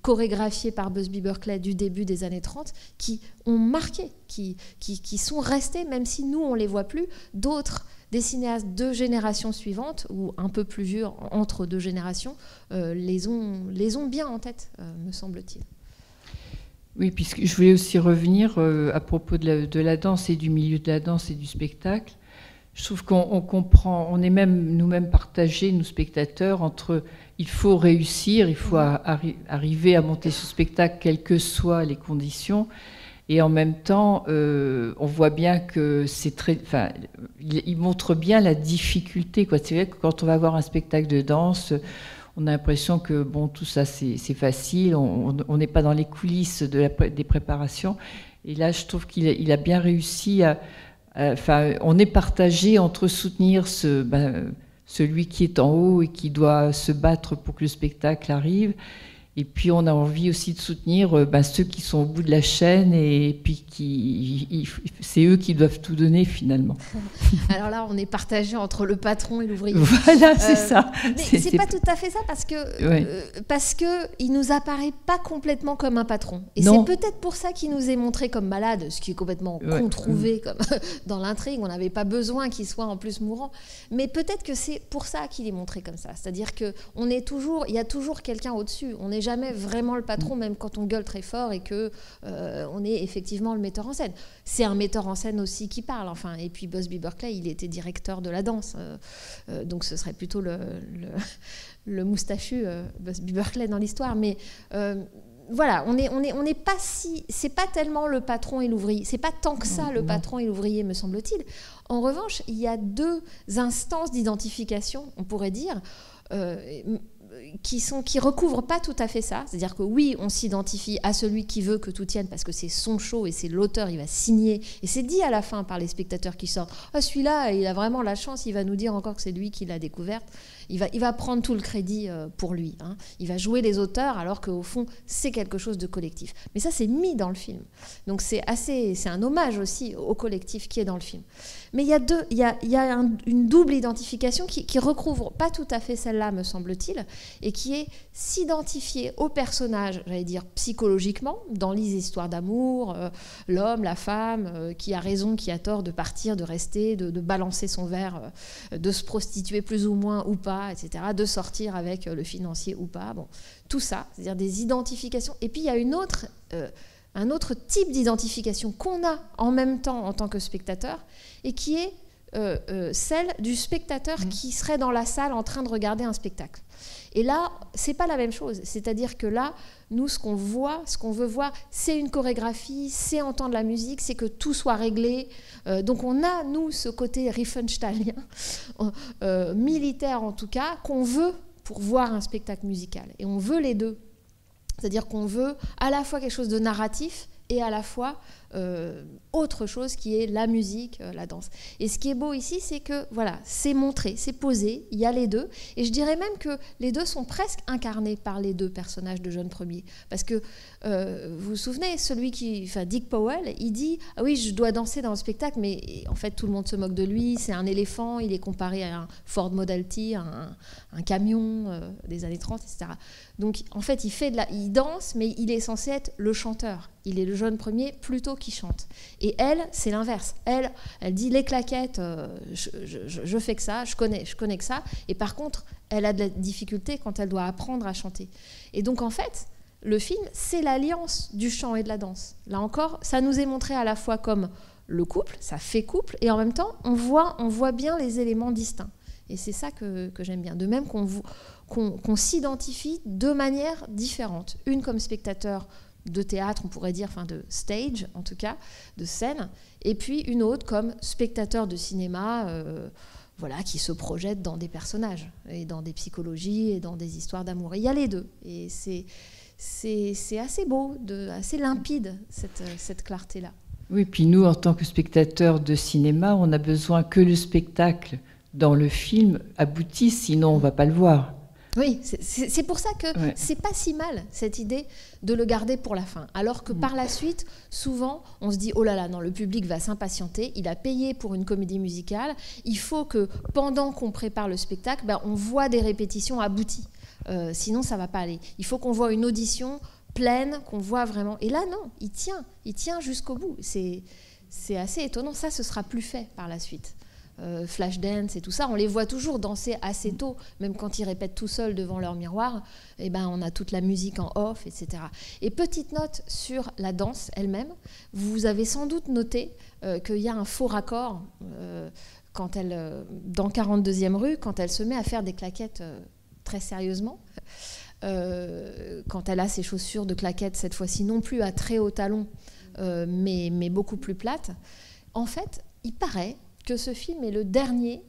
chorégraphiés par Busby Berkeley du début des années 30, qui ont marqué, qui sont restés, même si nous on les voit plus. D'autres, des cinéastes de générations suivantes, ou un peu plus vieux, entre deux générations, les ont bien en tête, me semble-t-il. Oui, puisque je voulais aussi revenir à propos de la danse et du milieu de la danse et du spectacle. Je trouve qu'on comprend, on est même nous-mêmes partagés, nous spectateurs, entre il faut réussir, il faut arriver à monter ce spectacle, quelles que soient les conditions. Et en même temps, on voit bien que c'est très... Enfin, il montre bien la difficulté, quoi. C'est vrai que quand on va voir un spectacle de danse, on a l'impression que bon, tout ça, c'est facile. On n'est pas dans les coulisses des préparations. Et là, je trouve qu'il a bien réussi à... Enfin, on est partagé entre soutenir celui qui est en haut et qui doit se battre pour que le spectacle arrive. Et puis on a envie aussi de soutenir ceux qui sont au bout de la chaîne, et puis c'est eux qui doivent tout donner finalement. Alors là, on est partagé entre le patron et l'ouvrier. Voilà, c'est ça. Mais c'est pas tout à fait ça, parce que il nous apparaît pas complètement comme un patron. Et c'est peut-être pour ça qu'il nous est montré comme malade, ce qui est complètement controuvé comme dans l'intrigue. On n'avait pas besoin qu'il soit en plus mourant. Mais peut-être que c'est pour ça qu'il est montré comme ça. C'est-à-dire que il y a toujours quelqu'un au-dessus. On n'est jamais vraiment le patron, même quand on gueule très fort et que on est effectivement le metteur en scène. C'est un metteur en scène aussi qui parle. Enfin, et puis Busby Berkeley, il était directeur de la danse, donc ce serait plutôt le moustachu Busby Berkeley dans l'histoire. Mais voilà, on est pas si, c'est pas tellement le patron et l'ouvrier. C'est pas tant que ça le patron et l'ouvrier, me semble-t-il. En revanche, il y a deux instances d'identification, on pourrait dire. Qui recouvrent pas tout à fait ça. C'est-à-dire que oui, on s'identifie à celui qui veut que tout tienne parce que c'est son show et c'est l'auteur, il va signer. Et c'est dit à la fin par les spectateurs qui sortent. Ah, celui-là, il a vraiment la chance, il va nous dire encore que c'est lui qui l'a découverte. Il va prendre tout le crédit pour lui. Hein. Il va jouer les auteurs alors qu'au fond, c'est quelque chose de collectif. Mais ça, c'est mis dans le film. Donc c'est un hommage aussi au collectif qui est dans le film. Mais il y a une double identification qui recouvre pas tout à fait celle-là, me semble-t-il, et qui est s'identifier au personnage, j'allais dire psychologiquement, dans les histoires d'amour, l'homme, la femme, qui a raison, qui a tort de partir, de rester, de balancer son verre, de se prostituer plus ou moins ou pas, etc., de sortir avec le financier ou pas. Bon, tout ça, c'est-à-dire des identifications. Et puis il y a une autre un autre type d'identification qu'on a en même temps en tant que spectateur, et qui est celle du spectateur qui serait dans la salle en train de regarder un spectacle. Et là, c'est pas la même chose. C'est-à-dire que là, nous, ce qu'on veut voir, c'est une chorégraphie, c'est entendre la musique, c'est que tout soit réglé. Donc on a, nous, ce côté Riefenstahlien, militaire en tout cas, qu'on veut pour voir un spectacle musical. Et on veut les deux. C'est-à-dire qu'on veut à la fois quelque chose de narratif et à la fois autre chose qui est la musique, la danse. Et ce qui est beau ici, c'est que voilà, c'est montré, c'est posé, il y a les deux. Et je dirais même que les deux sont presque incarnés par les deux personnages de Jeune Premier. Parce que, vous vous souvenez, Dick Powell, il dit « Ah oui, je dois danser dans le spectacle, mais en fait, tout le monde se moque de lui, c'est un éléphant, il est comparé à un Ford Model T, un camion des années 30, etc. » Donc, en fait, il danse, mais il est censé être le chanteur. Il est le Jeune Premier plutôt qui chante. Et elle, c'est l'inverse. Elle dit les claquettes, je fais que ça, je connais que ça. Et par contre, elle a de la difficulté quand elle doit apprendre à chanter. Et donc, en fait, le film, c'est l'alliance du chant et de la danse. Là encore, ça nous est montré à la fois comme le couple, ça fait couple, et en même temps, on voit bien les éléments distincts. Et c'est ça que j'aime bien. De même qu'on s'identifie de manière différente. Une comme spectateur de théâtre, on pourrait dire, enfin de stage en tout cas, de scène, et puis une autre comme spectateur de cinéma, voilà, qui se projette dans des personnages, et dans des psychologies, et dans des histoires d'amour. Et il y a les deux. Et c'est assez beau, assez limpide, cette clarté-là. Oui, puis nous, en tant que spectateurs de cinéma, on a besoin que le spectacle dans le film aboutisse, sinon on ne va pas le voir. Oui, c'est pour ça que c'est pas si mal, cette idée de le garder pour la fin. Alors que par la suite, souvent, on se dit « Oh là là, non, le public va s'impatienter, il a payé pour une comédie musicale, il faut que pendant qu'on prépare le spectacle, on voit des répétitions abouties. Sinon, ça va pas aller. Il faut qu'on voit une audition pleine, qu'on voit vraiment... » Et là, non, il tient jusqu'au bout. C'est assez étonnant. Ça, ce sera plus fait par la suite. Flashdance et tout ça, on les voit toujours danser assez tôt, même quand ils répètent tout seuls devant leur miroir, on a toute la musique en off, etc. Et petite note sur la danse elle-même, vous avez sans doute noté qu'il y a un faux raccord dans 42e rue, quand elle se met à faire des claquettes très sérieusement, quand elle a ses chaussures de claquettes, cette fois-ci non plus à très haut talon, mais beaucoup plus plates. En fait, il paraît que ce film est le dernier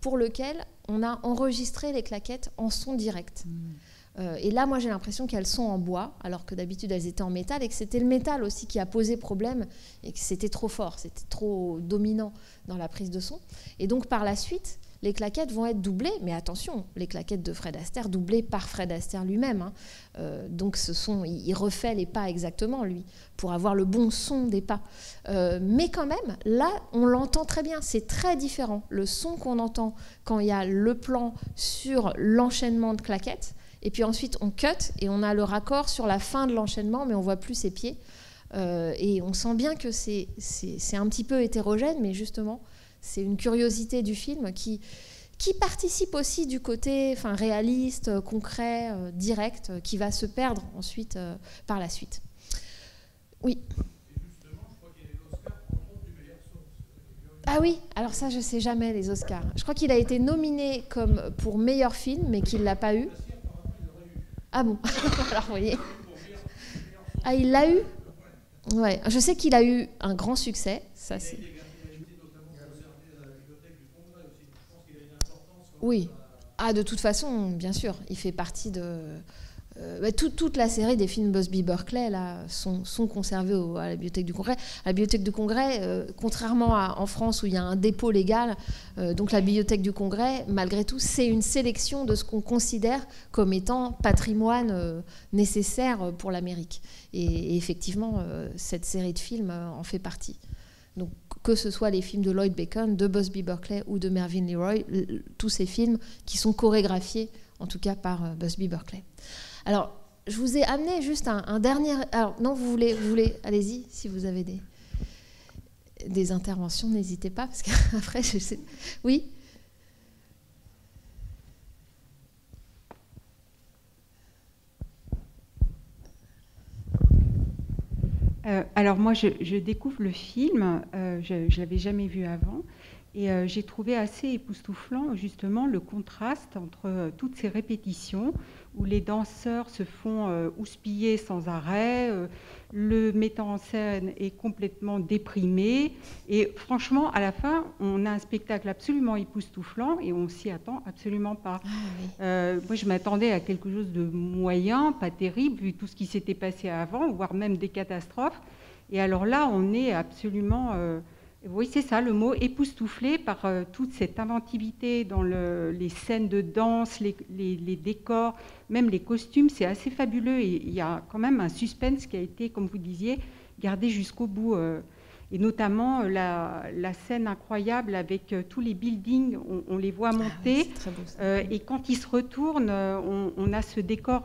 pour lequel on a enregistré les claquettes en son direct. Et là, moi, j'ai l'impression qu'elles sont en bois, alors que d'habitude, elles étaient en métal, et que c'était le métal aussi qui a posé problème, et que c'était trop fort, c'était trop dominant dans la prise de son. Et donc, par la suite, les claquettes vont être doublées, mais attention, les claquettes de Fred Astaire doublées par Fred Astaire lui-même. Donc il refait les pas exactement, lui, pour avoir le bon son des pas. Mais quand même, là, on l'entend très bien, c'est très différent. Le son qu'on entend quand il y a le plan sur l'enchaînement de claquettes, et puis ensuite on cut, et on a le raccord sur la fin de l'enchaînement, mais on ne voit plus ses pieds. Et on sent bien que c'est un petit peu hétérogène, mais justement, c'est une curiosité du film qui participe aussi du côté réaliste, concret, direct, qui va se perdre ensuite par la suite. Oui. Et justement, je crois qu'il y a les Oscars entre autres du meilleur son. Ah oui, alors ça, je ne sais jamais, les Oscars. Je crois qu'il a été nominé pour meilleur film, mais qu'il ne l'a pas eu. Ah bon. Alors, vous voyez. Ah, il l'a eu ? Ouais. Je sais qu'il a eu un grand succès. Ça, c'est... Oui. Ah, de toute façon, bien sûr, il fait partie de... toute la série des films Busby Berkeley là, sont conservés à la Bibliothèque du Congrès. À la Bibliothèque du Congrès, contrairement en France où il y a un dépôt légal, donc la Bibliothèque du Congrès, malgré tout, c'est une sélection de ce qu'on considère comme étant patrimoine nécessaire pour l'Amérique. Et effectivement, cette série de films en fait partie. Donc, que ce soit les films de Lloyd Bacon, de Busby Berkeley ou de Mervyn LeRoy, tous ces films qui sont chorégraphiés, en tout cas par Busby Berkeley. Alors, je vous ai amené juste un dernier... Alors, non, vous voulez allez-y, si vous avez des interventions, n'hésitez pas, parce qu'après, je sais... Oui ? Alors moi, je découvre le film, je ne l'avais jamais vu avant, et j'ai trouvé assez époustouflant justement le contraste entre toutes ces répétitions où les danseurs se font houspiller sans arrêt, le metteur en scène est complètement déprimé, et franchement, à la fin, on a un spectacle absolument époustouflant et on s'y attend absolument pas. Ah, oui. Moi, je m'attendais à quelque chose de moyen, pas terrible, vu tout ce qui s'était passé avant, voire même des catastrophes. Et alors là, on est absolument... oui, c'est ça, le mot, époustouflé par toute cette inventivité dans les scènes de danse, les décors, même les costumes, c'est assez fabuleux. Et il y a quand même un suspense qui a été, comme vous disiez, gardé jusqu'au bout. Et notamment la scène incroyable avec tous les buildings, on les voit monter. Ah, oui, c'est très beau, ça. Et quand ils se retournent, on a ce décor...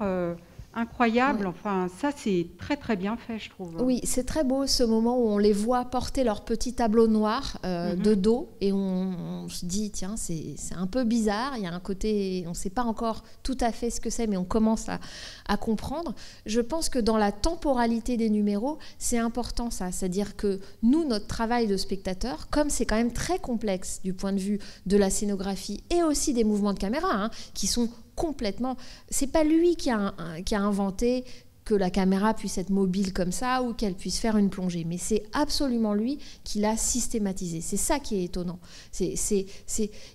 incroyable, enfin ça c'est très très bien fait, je trouve. Oui, c'est très beau ce moment où on les voit porter leur petit tableau noir de dos et on se dit tiens c'est un peu bizarre, il y a un côté, on ne sait pas encore tout à fait ce que c'est mais on commence à comprendre. Je pense que dans la temporalité des numéros c'est important ça, c'est-à-dire que nous notre travail de spectateur, comme c'est quand même très complexe du point de vue de la scénographie et aussi des mouvements de caméra qui sont complètement... C'est pas lui qui a inventé que la caméra puisse être mobile comme ça ou qu'elle puisse faire une plongée, mais c'est absolument lui qui l'a systématisé. C'est ça qui est étonnant. Il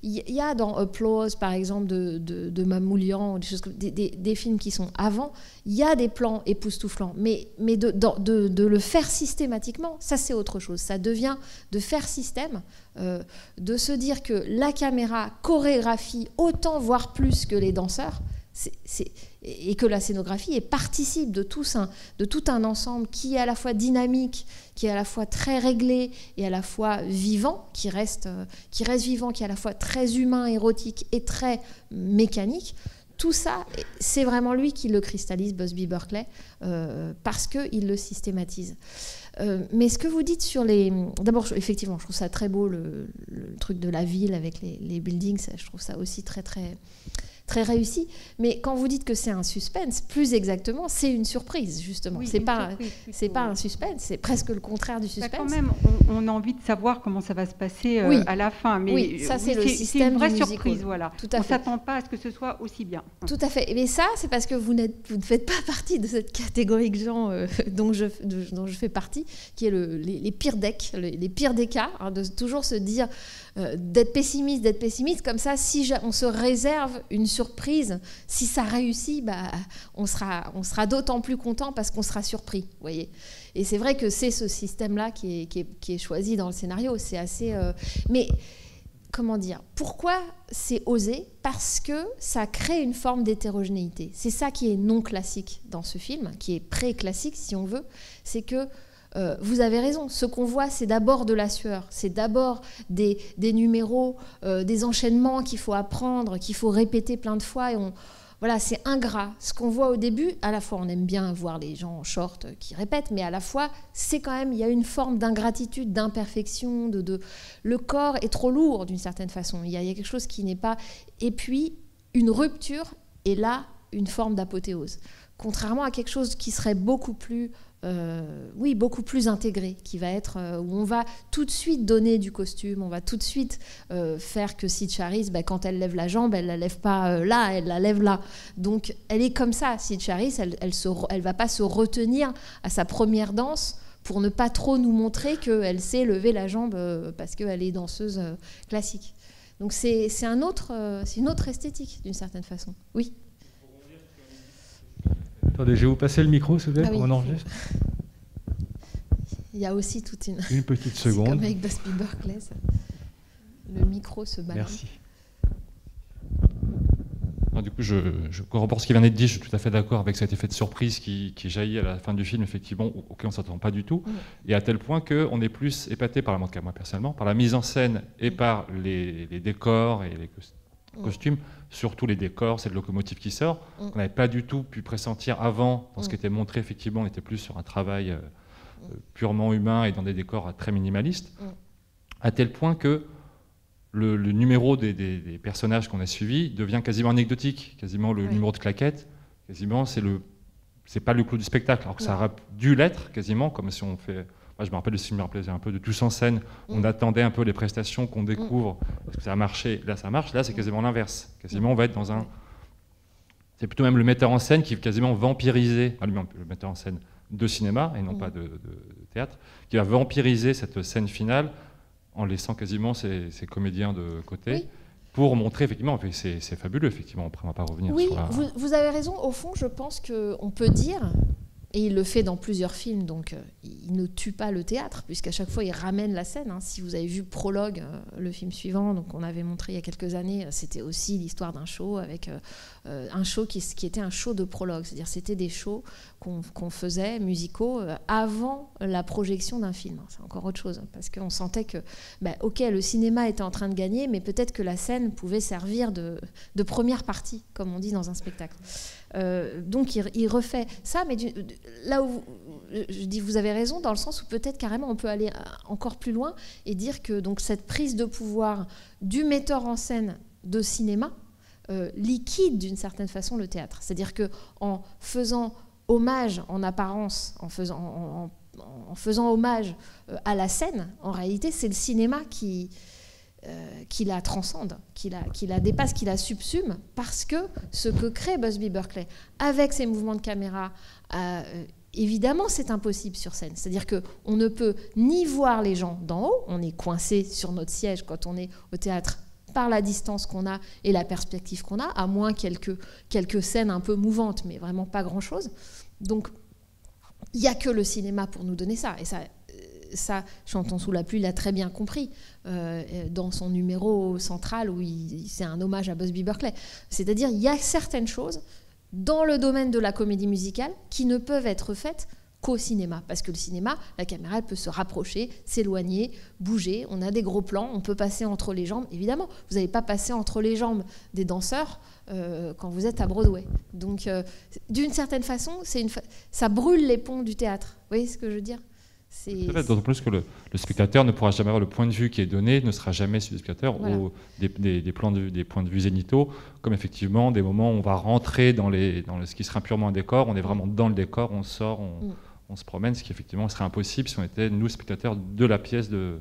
y a dans Applause, par exemple, de Mamoulian, des films qui sont avant, il y a des plans époustouflants, mais de le faire systématiquement, ça c'est autre chose. Ça devient de faire système, de se dire que la caméra chorégraphie autant, voire plus que les danseurs, et que la scénographie participe de tout un ensemble qui est à la fois dynamique, qui est à la fois très réglé et à la fois vivant, qui reste vivant, qui est à la fois très humain, érotique et très mécanique. Tout ça, c'est vraiment lui qui le cristallise, Busby Berkeley, parce qu'il le systématise. Mais ce que vous dites sur les... D'abord, effectivement, je trouve ça très beau, le truc de la ville avec les buildings, je trouve ça aussi très, très... très réussi, mais quand vous dites que c'est un suspense, plus exactement, c'est une surprise, justement. Oui, c'est pas un suspense, c'est presque le contraire du suspense. Quand même, on a envie de savoir comment ça va se passer à la fin. Mais oui, ça c'est le système une vraie du surprise, musical. Voilà. Tout à on ne fait. s'attend pas à ce que ce soit aussi bien. Tout à fait. Mais ça, c'est parce que vous ne faites pas partie de cette catégorie de gens dont je fais partie, qui est les pires decks, les pires des cas, de toujours se dire d'être pessimiste, comme ça, si on se réserve une surprise, si ça réussit, on sera d'autant plus content parce qu'on sera surpris, vous voyez. Et c'est vrai que c'est ce système-là qui est choisi dans le scénario. C'est assez... mais comment dire ? Pourquoi c'est osé ? Parce que ça crée une forme d'hétérogénéité. C'est ça qui est non classique dans ce film, qui est pré-classique, si on veut. C'est que vous avez raison, ce qu'on voit, c'est d'abord de la sueur, c'est d'abord des numéros, des enchaînements qu'il faut apprendre, qu'il faut répéter plein de fois. Et voilà, c'est ingrat. Ce qu'on voit au début, à la fois, on aime bien voir les gens en short qui répètent, mais à la fois, c'est quand même, il y a une forme d'ingratitude, d'imperfection, le corps est trop lourd d'une certaine façon. Il y a quelque chose qui n'est pas... Et puis, une rupture, et là, une forme d'apothéose. Contrairement à quelque chose qui serait beaucoup plus intégré, qui va être où on va tout de suite donner du costume, on va tout de suite faire que Sid Charisse, quand elle lève la jambe, elle la lève pas là, elle la lève là. Donc elle est comme ça, Sid Charisse, elle va pas se retenir à sa première danse pour ne pas trop nous montrer qu'elle sait lever la jambe parce qu'elle est danseuse classique. Donc c'est une autre esthétique d'une certaine façon. Oui. Attendez, je vais vous passer le micro, s'il vous plaît, pour qu'on enregistre. Il y a aussi toute une petite seconde. Comme avec Busby Berkeley, le micro se balade. Merci. Non, du coup, je corrobore ce qui vient d'être dit. Je suis tout à fait d'accord avec cet effet de surprise qui jaillit à la fin du film, effectivement, auquel on ne s'attend pas du tout. Et à tel point qu'on est plus épaté, par la montre qu'à moi personnellement, par la mise en scène et par les décors et les costumes, surtout les décors, cette locomotive qui sort. On n'avait pas du tout pu pressentir avant, dans ce qui était montré, effectivement, on était plus sur un travail purement humain et dans des décors très minimalistes, à tel point que le numéro des personnages qu'on a suivis devient quasiment anecdotique, quasiment le numéro de claquette, quasiment c'est le c'est pas le clou du spectacle, alors que ça aurait dû l'être quasiment, comme si on fait... Moi, je me rappelle un peu de Tous en scène, on attendait un peu les prestations qu'on découvre, parce que ça a marché, là ça marche, là c'est quasiment l'inverse. Quasiment on va être dans un... C'est plutôt même le metteur en scène qui va quasiment vampiriser, le metteur en scène de cinéma et non pas de théâtre, qui va vampiriser cette scène finale en laissant quasiment ses comédiens de côté, pour montrer effectivement, c'est fabuleux effectivement, après on ne va pas revenir sur la... vous avez raison, au fond je pense qu'on peut dire, et il le fait dans plusieurs films, donc il ne tue pas le théâtre, puisqu'à chaque fois il ramène la scène. Si vous avez vu Prologue, le film suivant, donc on avait montré il y a quelques années, c'était aussi l'histoire d'un show, avec un show qui était un show de prologue, c'est-à-dire c'était des shows qu'on faisait, musicaux, avant la projection d'un film. C'est encore autre chose, parce qu'on sentait que, ok, le cinéma était en train de gagner, mais peut-être que la scène pouvait servir de première partie, comme on dit dans un spectacle. Donc il refait ça, mais là où je dis vous avez raison, dans le sens où peut-être carrément on peut aller encore plus loin et dire que donc cette prise de pouvoir du metteur en scène de cinéma liquide d'une certaine façon le théâtre. C'est-à-dire que en faisant hommage en apparence, en faisant hommage à la scène, en réalité c'est le cinéma qui la transcende, qui la dépasse, qui la subsume, parce que ce que crée Busby Berkeley, avec ses mouvements de caméra, évidemment c'est impossible sur scène. C'est-à-dire qu'on ne peut ni voir les gens d'en haut, on est coincé sur notre siège quand on est au théâtre par la distance qu'on a et la perspective qu'on a, à moins quelques scènes un peu mouvantes, mais vraiment pas grand-chose. Donc il n'y a que le cinéma pour nous donner ça, et ça, Chantons sous la pluie l'a très bien compris dans son numéro central où c'est un hommage à Busby Berkeley. C'est-à-dire il y a certaines choses dans le domaine de la comédie musicale qui ne peuvent être faites qu'au cinéma. Parce que le cinéma, la caméra elle peut se rapprocher, s'éloigner, bouger. On a des gros plans, on peut passer entre les jambes. Évidemment, vous n'allez pas passer entre les jambes des danseurs quand vous êtes à Broadway. Donc, d'une certaine façon, ça brûle les ponts du théâtre. Vous voyez ce que je veux dire ? D'autant plus que le spectateur ne pourra jamais avoir le point de vue qui est donné, ne sera jamais sur le spectateur des points de vue zénithaux, comme effectivement des moments où on va rentrer dans ce qui sera purement un décor, on est vraiment dans le décor, on sort, on se promène, ce qui effectivement serait impossible si on était, nous, spectateurs de la pièce de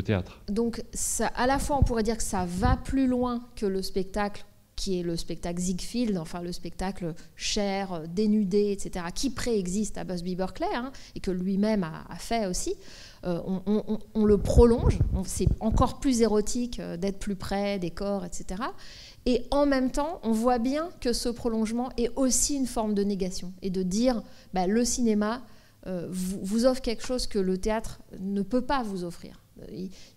théâtre. Donc ça, à la fois on pourrait dire que ça va plus loin que le spectacle, qui est le spectacle Ziegfeld, enfin le spectacle Cher, dénudé, etc., qui préexiste à Busby Berkeley, et que lui-même a fait aussi. On le prolonge, c'est encore plus érotique d'être plus près des corps, etc. Et en même temps, on voit bien que ce prolongement est aussi une forme de négation, et de dire, le cinéma vous offre quelque chose que le théâtre ne peut pas vous offrir.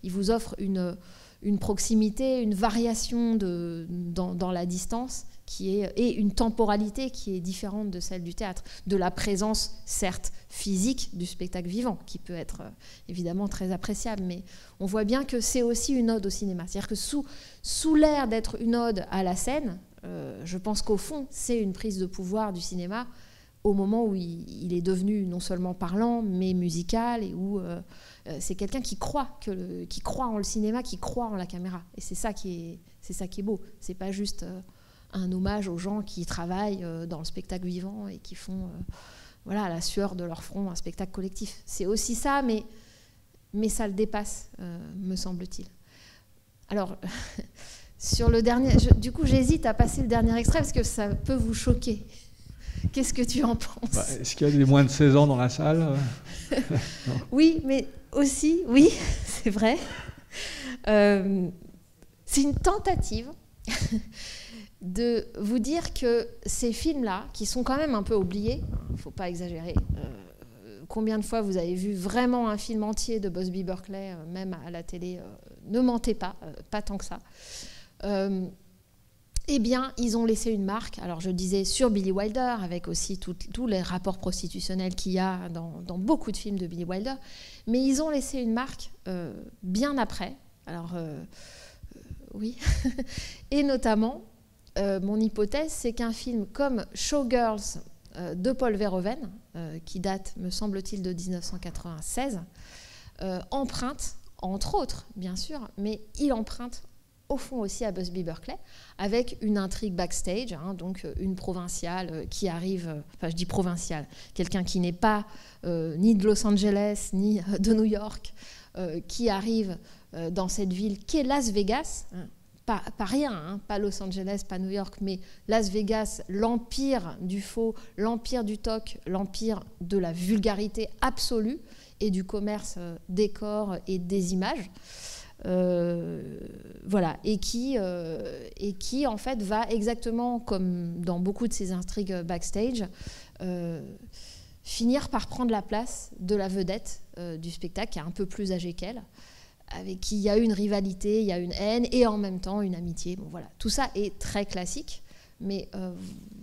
Il vous offre une proximité, une variation dans la distance et une temporalité qui est différente de celle du théâtre, de la présence certes physique du spectacle vivant, qui peut être évidemment très appréciable, mais on voit bien que c'est aussi une ode au cinéma. C'est-à-dire que sous l'air d'être une ode à la scène, je pense qu'au fond c'est une prise de pouvoir du cinéma au moment où il est devenu non seulement parlant, mais musical, et où c'est quelqu'un qui croit en le cinéma, qui croit en la caméra. Et c'est ça qui est beau. C'est pas juste un hommage aux gens qui travaillent dans le spectacle vivant et qui font à la sueur de leur front un spectacle collectif. C'est aussi ça, mais ça le dépasse, me semble-t-il. Alors, sur le dernier... du coup, j'hésite à passer le dernier extrait parce que ça peut vous choquer. Qu'est-ce que tu en penses ? Est-ce qu'il y a des moins de 16 ans dans la salle ? Oui, mais aussi, oui, c'est vrai. C'est une tentative de vous dire que ces films-là, qui sont quand même un peu oubliés, il ne faut pas exagérer, combien de fois vous avez vu vraiment un film entier de Busby Berkeley, même à la télé, ne mentez pas, pas tant que ça. Eh bien, ils ont laissé une marque, alors je disais sur Billy Wilder, avec aussi tous les rapports prostitutionnels qu'il y a dans beaucoup de films de Billy Wilder, mais ils ont laissé une marque bien après, alors oui, et notamment, mon hypothèse, c'est qu'un film comme Showgirls de Paul Verhoeven, qui date, me semble-t-il, de 1996, emprunte, entre autres, bien sûr, mais il emprunte au fond aussi à Busby Berkeley, avec une intrigue backstage, hein, donc une provinciale qui arrive, enfin je dis provinciale, quelqu'un qui n'est pas ni de Los Angeles, ni de New York, qui arrive dans cette ville qu'est Las Vegas, hein, pas rien, hein, pas Los Angeles, pas New York, mais Las Vegas, l'empire du faux, l'empire du toc, l'empire de la vulgarité absolue et du commerce des corps et des images. Voilà, et qui en fait va exactement comme dans beaucoup de ces intrigues backstage, finir par prendre la place de la vedette du spectacle, qui est un peu plus âgée qu'elle, avec qui il y a une rivalité, il y a une haine et en même temps une amitié. Bon, voilà. Tout ça est très classique, mais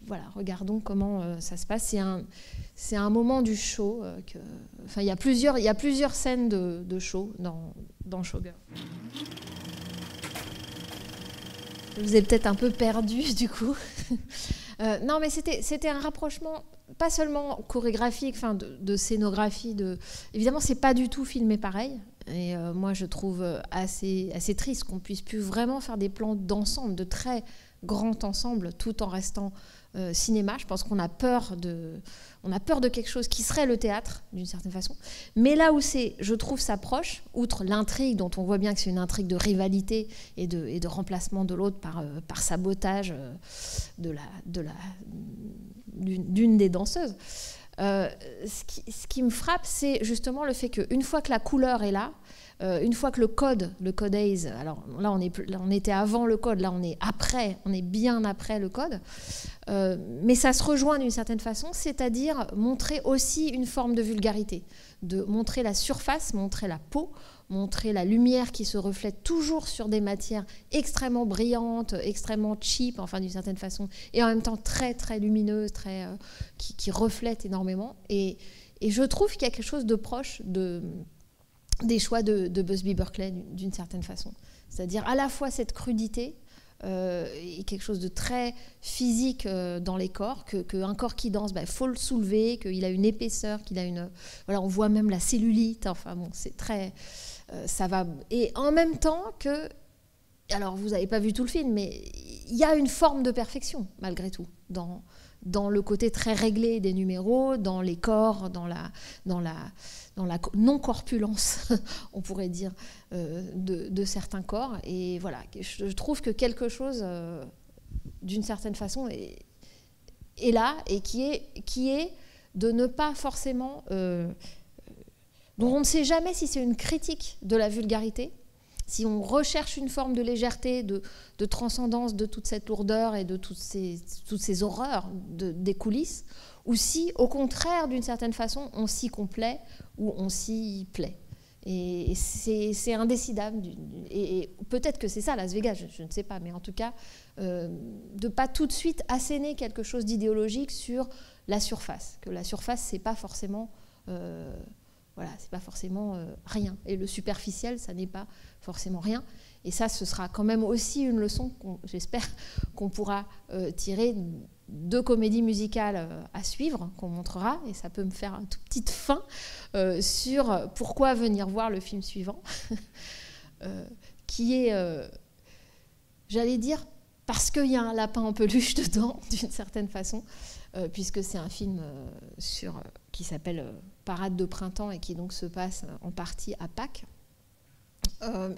voilà, regardons comment ça se passe. C'est un moment du show. Enfin, il y a plusieurs scènes de show dans Showgirl. Je vous ai peut-être un peu perdu du coup. Non, mais c'était un rapprochement, pas seulement chorégraphique, enfin de scénographie. Évidemment, c'est pas du tout filmé pareil. Et moi, je trouve assez triste qu'on puisse plus vraiment faire des plans d'ensemble, de très grands ensembles, tout en restant cinéma. Je pense qu'on a peur de quelque chose qui serait le théâtre, d'une certaine façon. Mais là où je trouve ça proche, outre l'intrigue, dont on voit bien que c'est une intrigue de rivalité et de remplacement de l'autre par sabotage d'une des danseuses, ce qui me frappe, c'est justement le fait qu'une fois que la couleur est là, une fois que le code Hays, alors là on était avant le code, là on est bien après le code, mais ça se rejoint d'une certaine façon, c'est-à-dire montrer aussi une forme de vulgarité, de montrer la surface, montrer la peau, montrer la lumière qui se reflète toujours sur des matières extrêmement brillantes, extrêmement cheap, enfin d'une certaine façon, et en même temps très très lumineuses, qui reflètent énormément. Et je trouve qu'il y a quelque chose de proche des choix de Busby Berkeley d'une certaine façon. C'est-à-dire à la fois cette crudité et quelque chose de très physique dans les corps, qu'un corps qui danse, faut le soulever, qu'il a une épaisseur, qu'il a une... Voilà, on voit même la cellulite, enfin bon, c'est très... ça va... Et en même temps que... Alors, vous n'avez pas vu tout le film, mais il y a une forme de perfection, malgré tout, dans le côté très réglé des numéros, dans les corps, dans la non-corpulence, on pourrait dire, de certains corps. Et voilà, je trouve que quelque chose, d'une certaine façon, est là, et qui est de ne pas forcément... dont on ne sait jamais si c'est une critique de la vulgarité, si on recherche une forme de légèreté, de transcendance de toute cette lourdeur et de toutes ces horreurs des coulisses, ou si, au contraire, d'une certaine façon, on s'y complaît ou on s'y plaît. Et c'est indécidable. Et peut-être que c'est ça, Las Vegas, je ne sais pas, mais en tout cas, de ne pas tout de suite asséner quelque chose d'idéologique sur la surface. Que la surface, c'est pas forcément... Voilà, c'est pas forcément rien. Et le superficiel, ça n'est pas forcément rien. Et ça, ce sera quand même aussi une leçon, j'espère, qu'on pourra tirer de comédies musicales à suivre, qu'on montrera. Et ça peut me faire une toute petite fin sur pourquoi venir voir le film suivant, qui est, j'allais dire, parce qu'il y a un lapin en peluche dedans, d'une certaine façon, puisque c'est un film qui s'appelle Parade de printemps et qui donc se passe en partie à Pâques.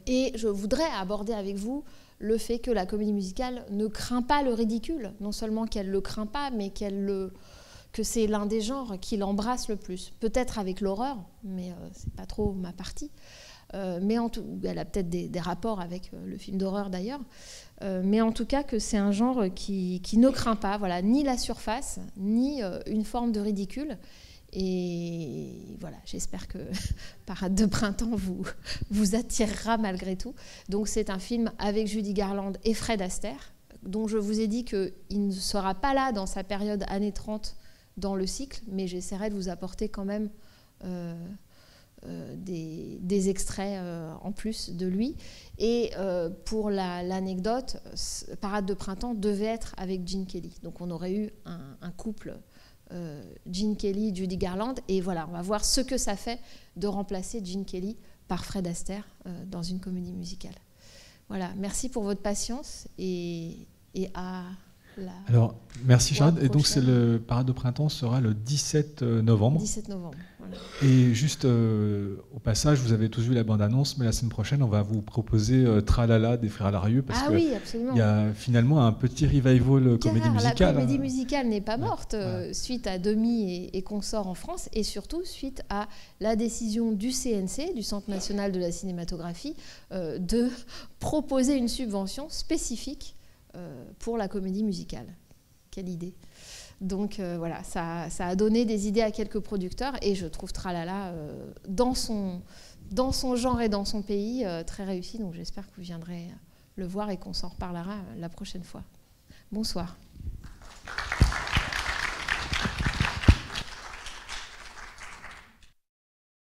Et je voudrais aborder avec vous le fait que la comédie musicale ne craint pas le ridicule. Non seulement qu'elle ne le craint pas, mais que c'est l'un des genres qui l'embrasse le plus. Peut-être avec l'horreur, mais ce n'est pas trop ma partie. Mais elle a peut-être des rapports avec le film d'horreur d'ailleurs. Mais en tout cas, que c'est un genre qui ne craint pas, voilà, ni la surface, ni une forme de ridicule. Et voilà, j'espère que Parade de printemps vous attirera malgré tout. Donc c'est un film avec Judy Garland et Fred Astaire, dont je vous ai dit qu'il ne sera pas là dans sa période années 30 dans le cycle, mais j'essaierai de vous apporter quand même des extraits en plus de lui. Et pour l'anecdote, Parade de printemps devait être avec Gene Kelly. Donc on aurait eu un couple... Gene Kelly, Judy Garland, et voilà, on va voir ce que ça fait de remplacer Gene Kelly par Fred Astaire dans une comédie musicale. Voilà, merci pour votre patience et à la... Alors, merci Charlotte. Et donc, prochaine. le Parade au printemps sera le 17 novembre. 17 novembre. Voilà. Et juste au passage, vous avez tous vu la bande-annonce, mais la semaine prochaine, on va vous proposer Tralala des Frères Larieux, parce Ah oui, absolument. qu'il y a finalement un petit revival comédie musicale. La comédie musicale n'est pas morte Voilà. suite à Demi et consorts en France, et surtout suite à la décision du CNC, du Centre national de la cinématographie, de proposer une subvention spécifique pour la comédie musicale. Quelle idée! Donc voilà, ça a donné des idées à quelques producteurs, et je trouve Tralala dans son genre et dans son pays très réussi. Donc j'espère que vous viendrez le voir et qu'on s'en reparlera la prochaine fois. Bonsoir.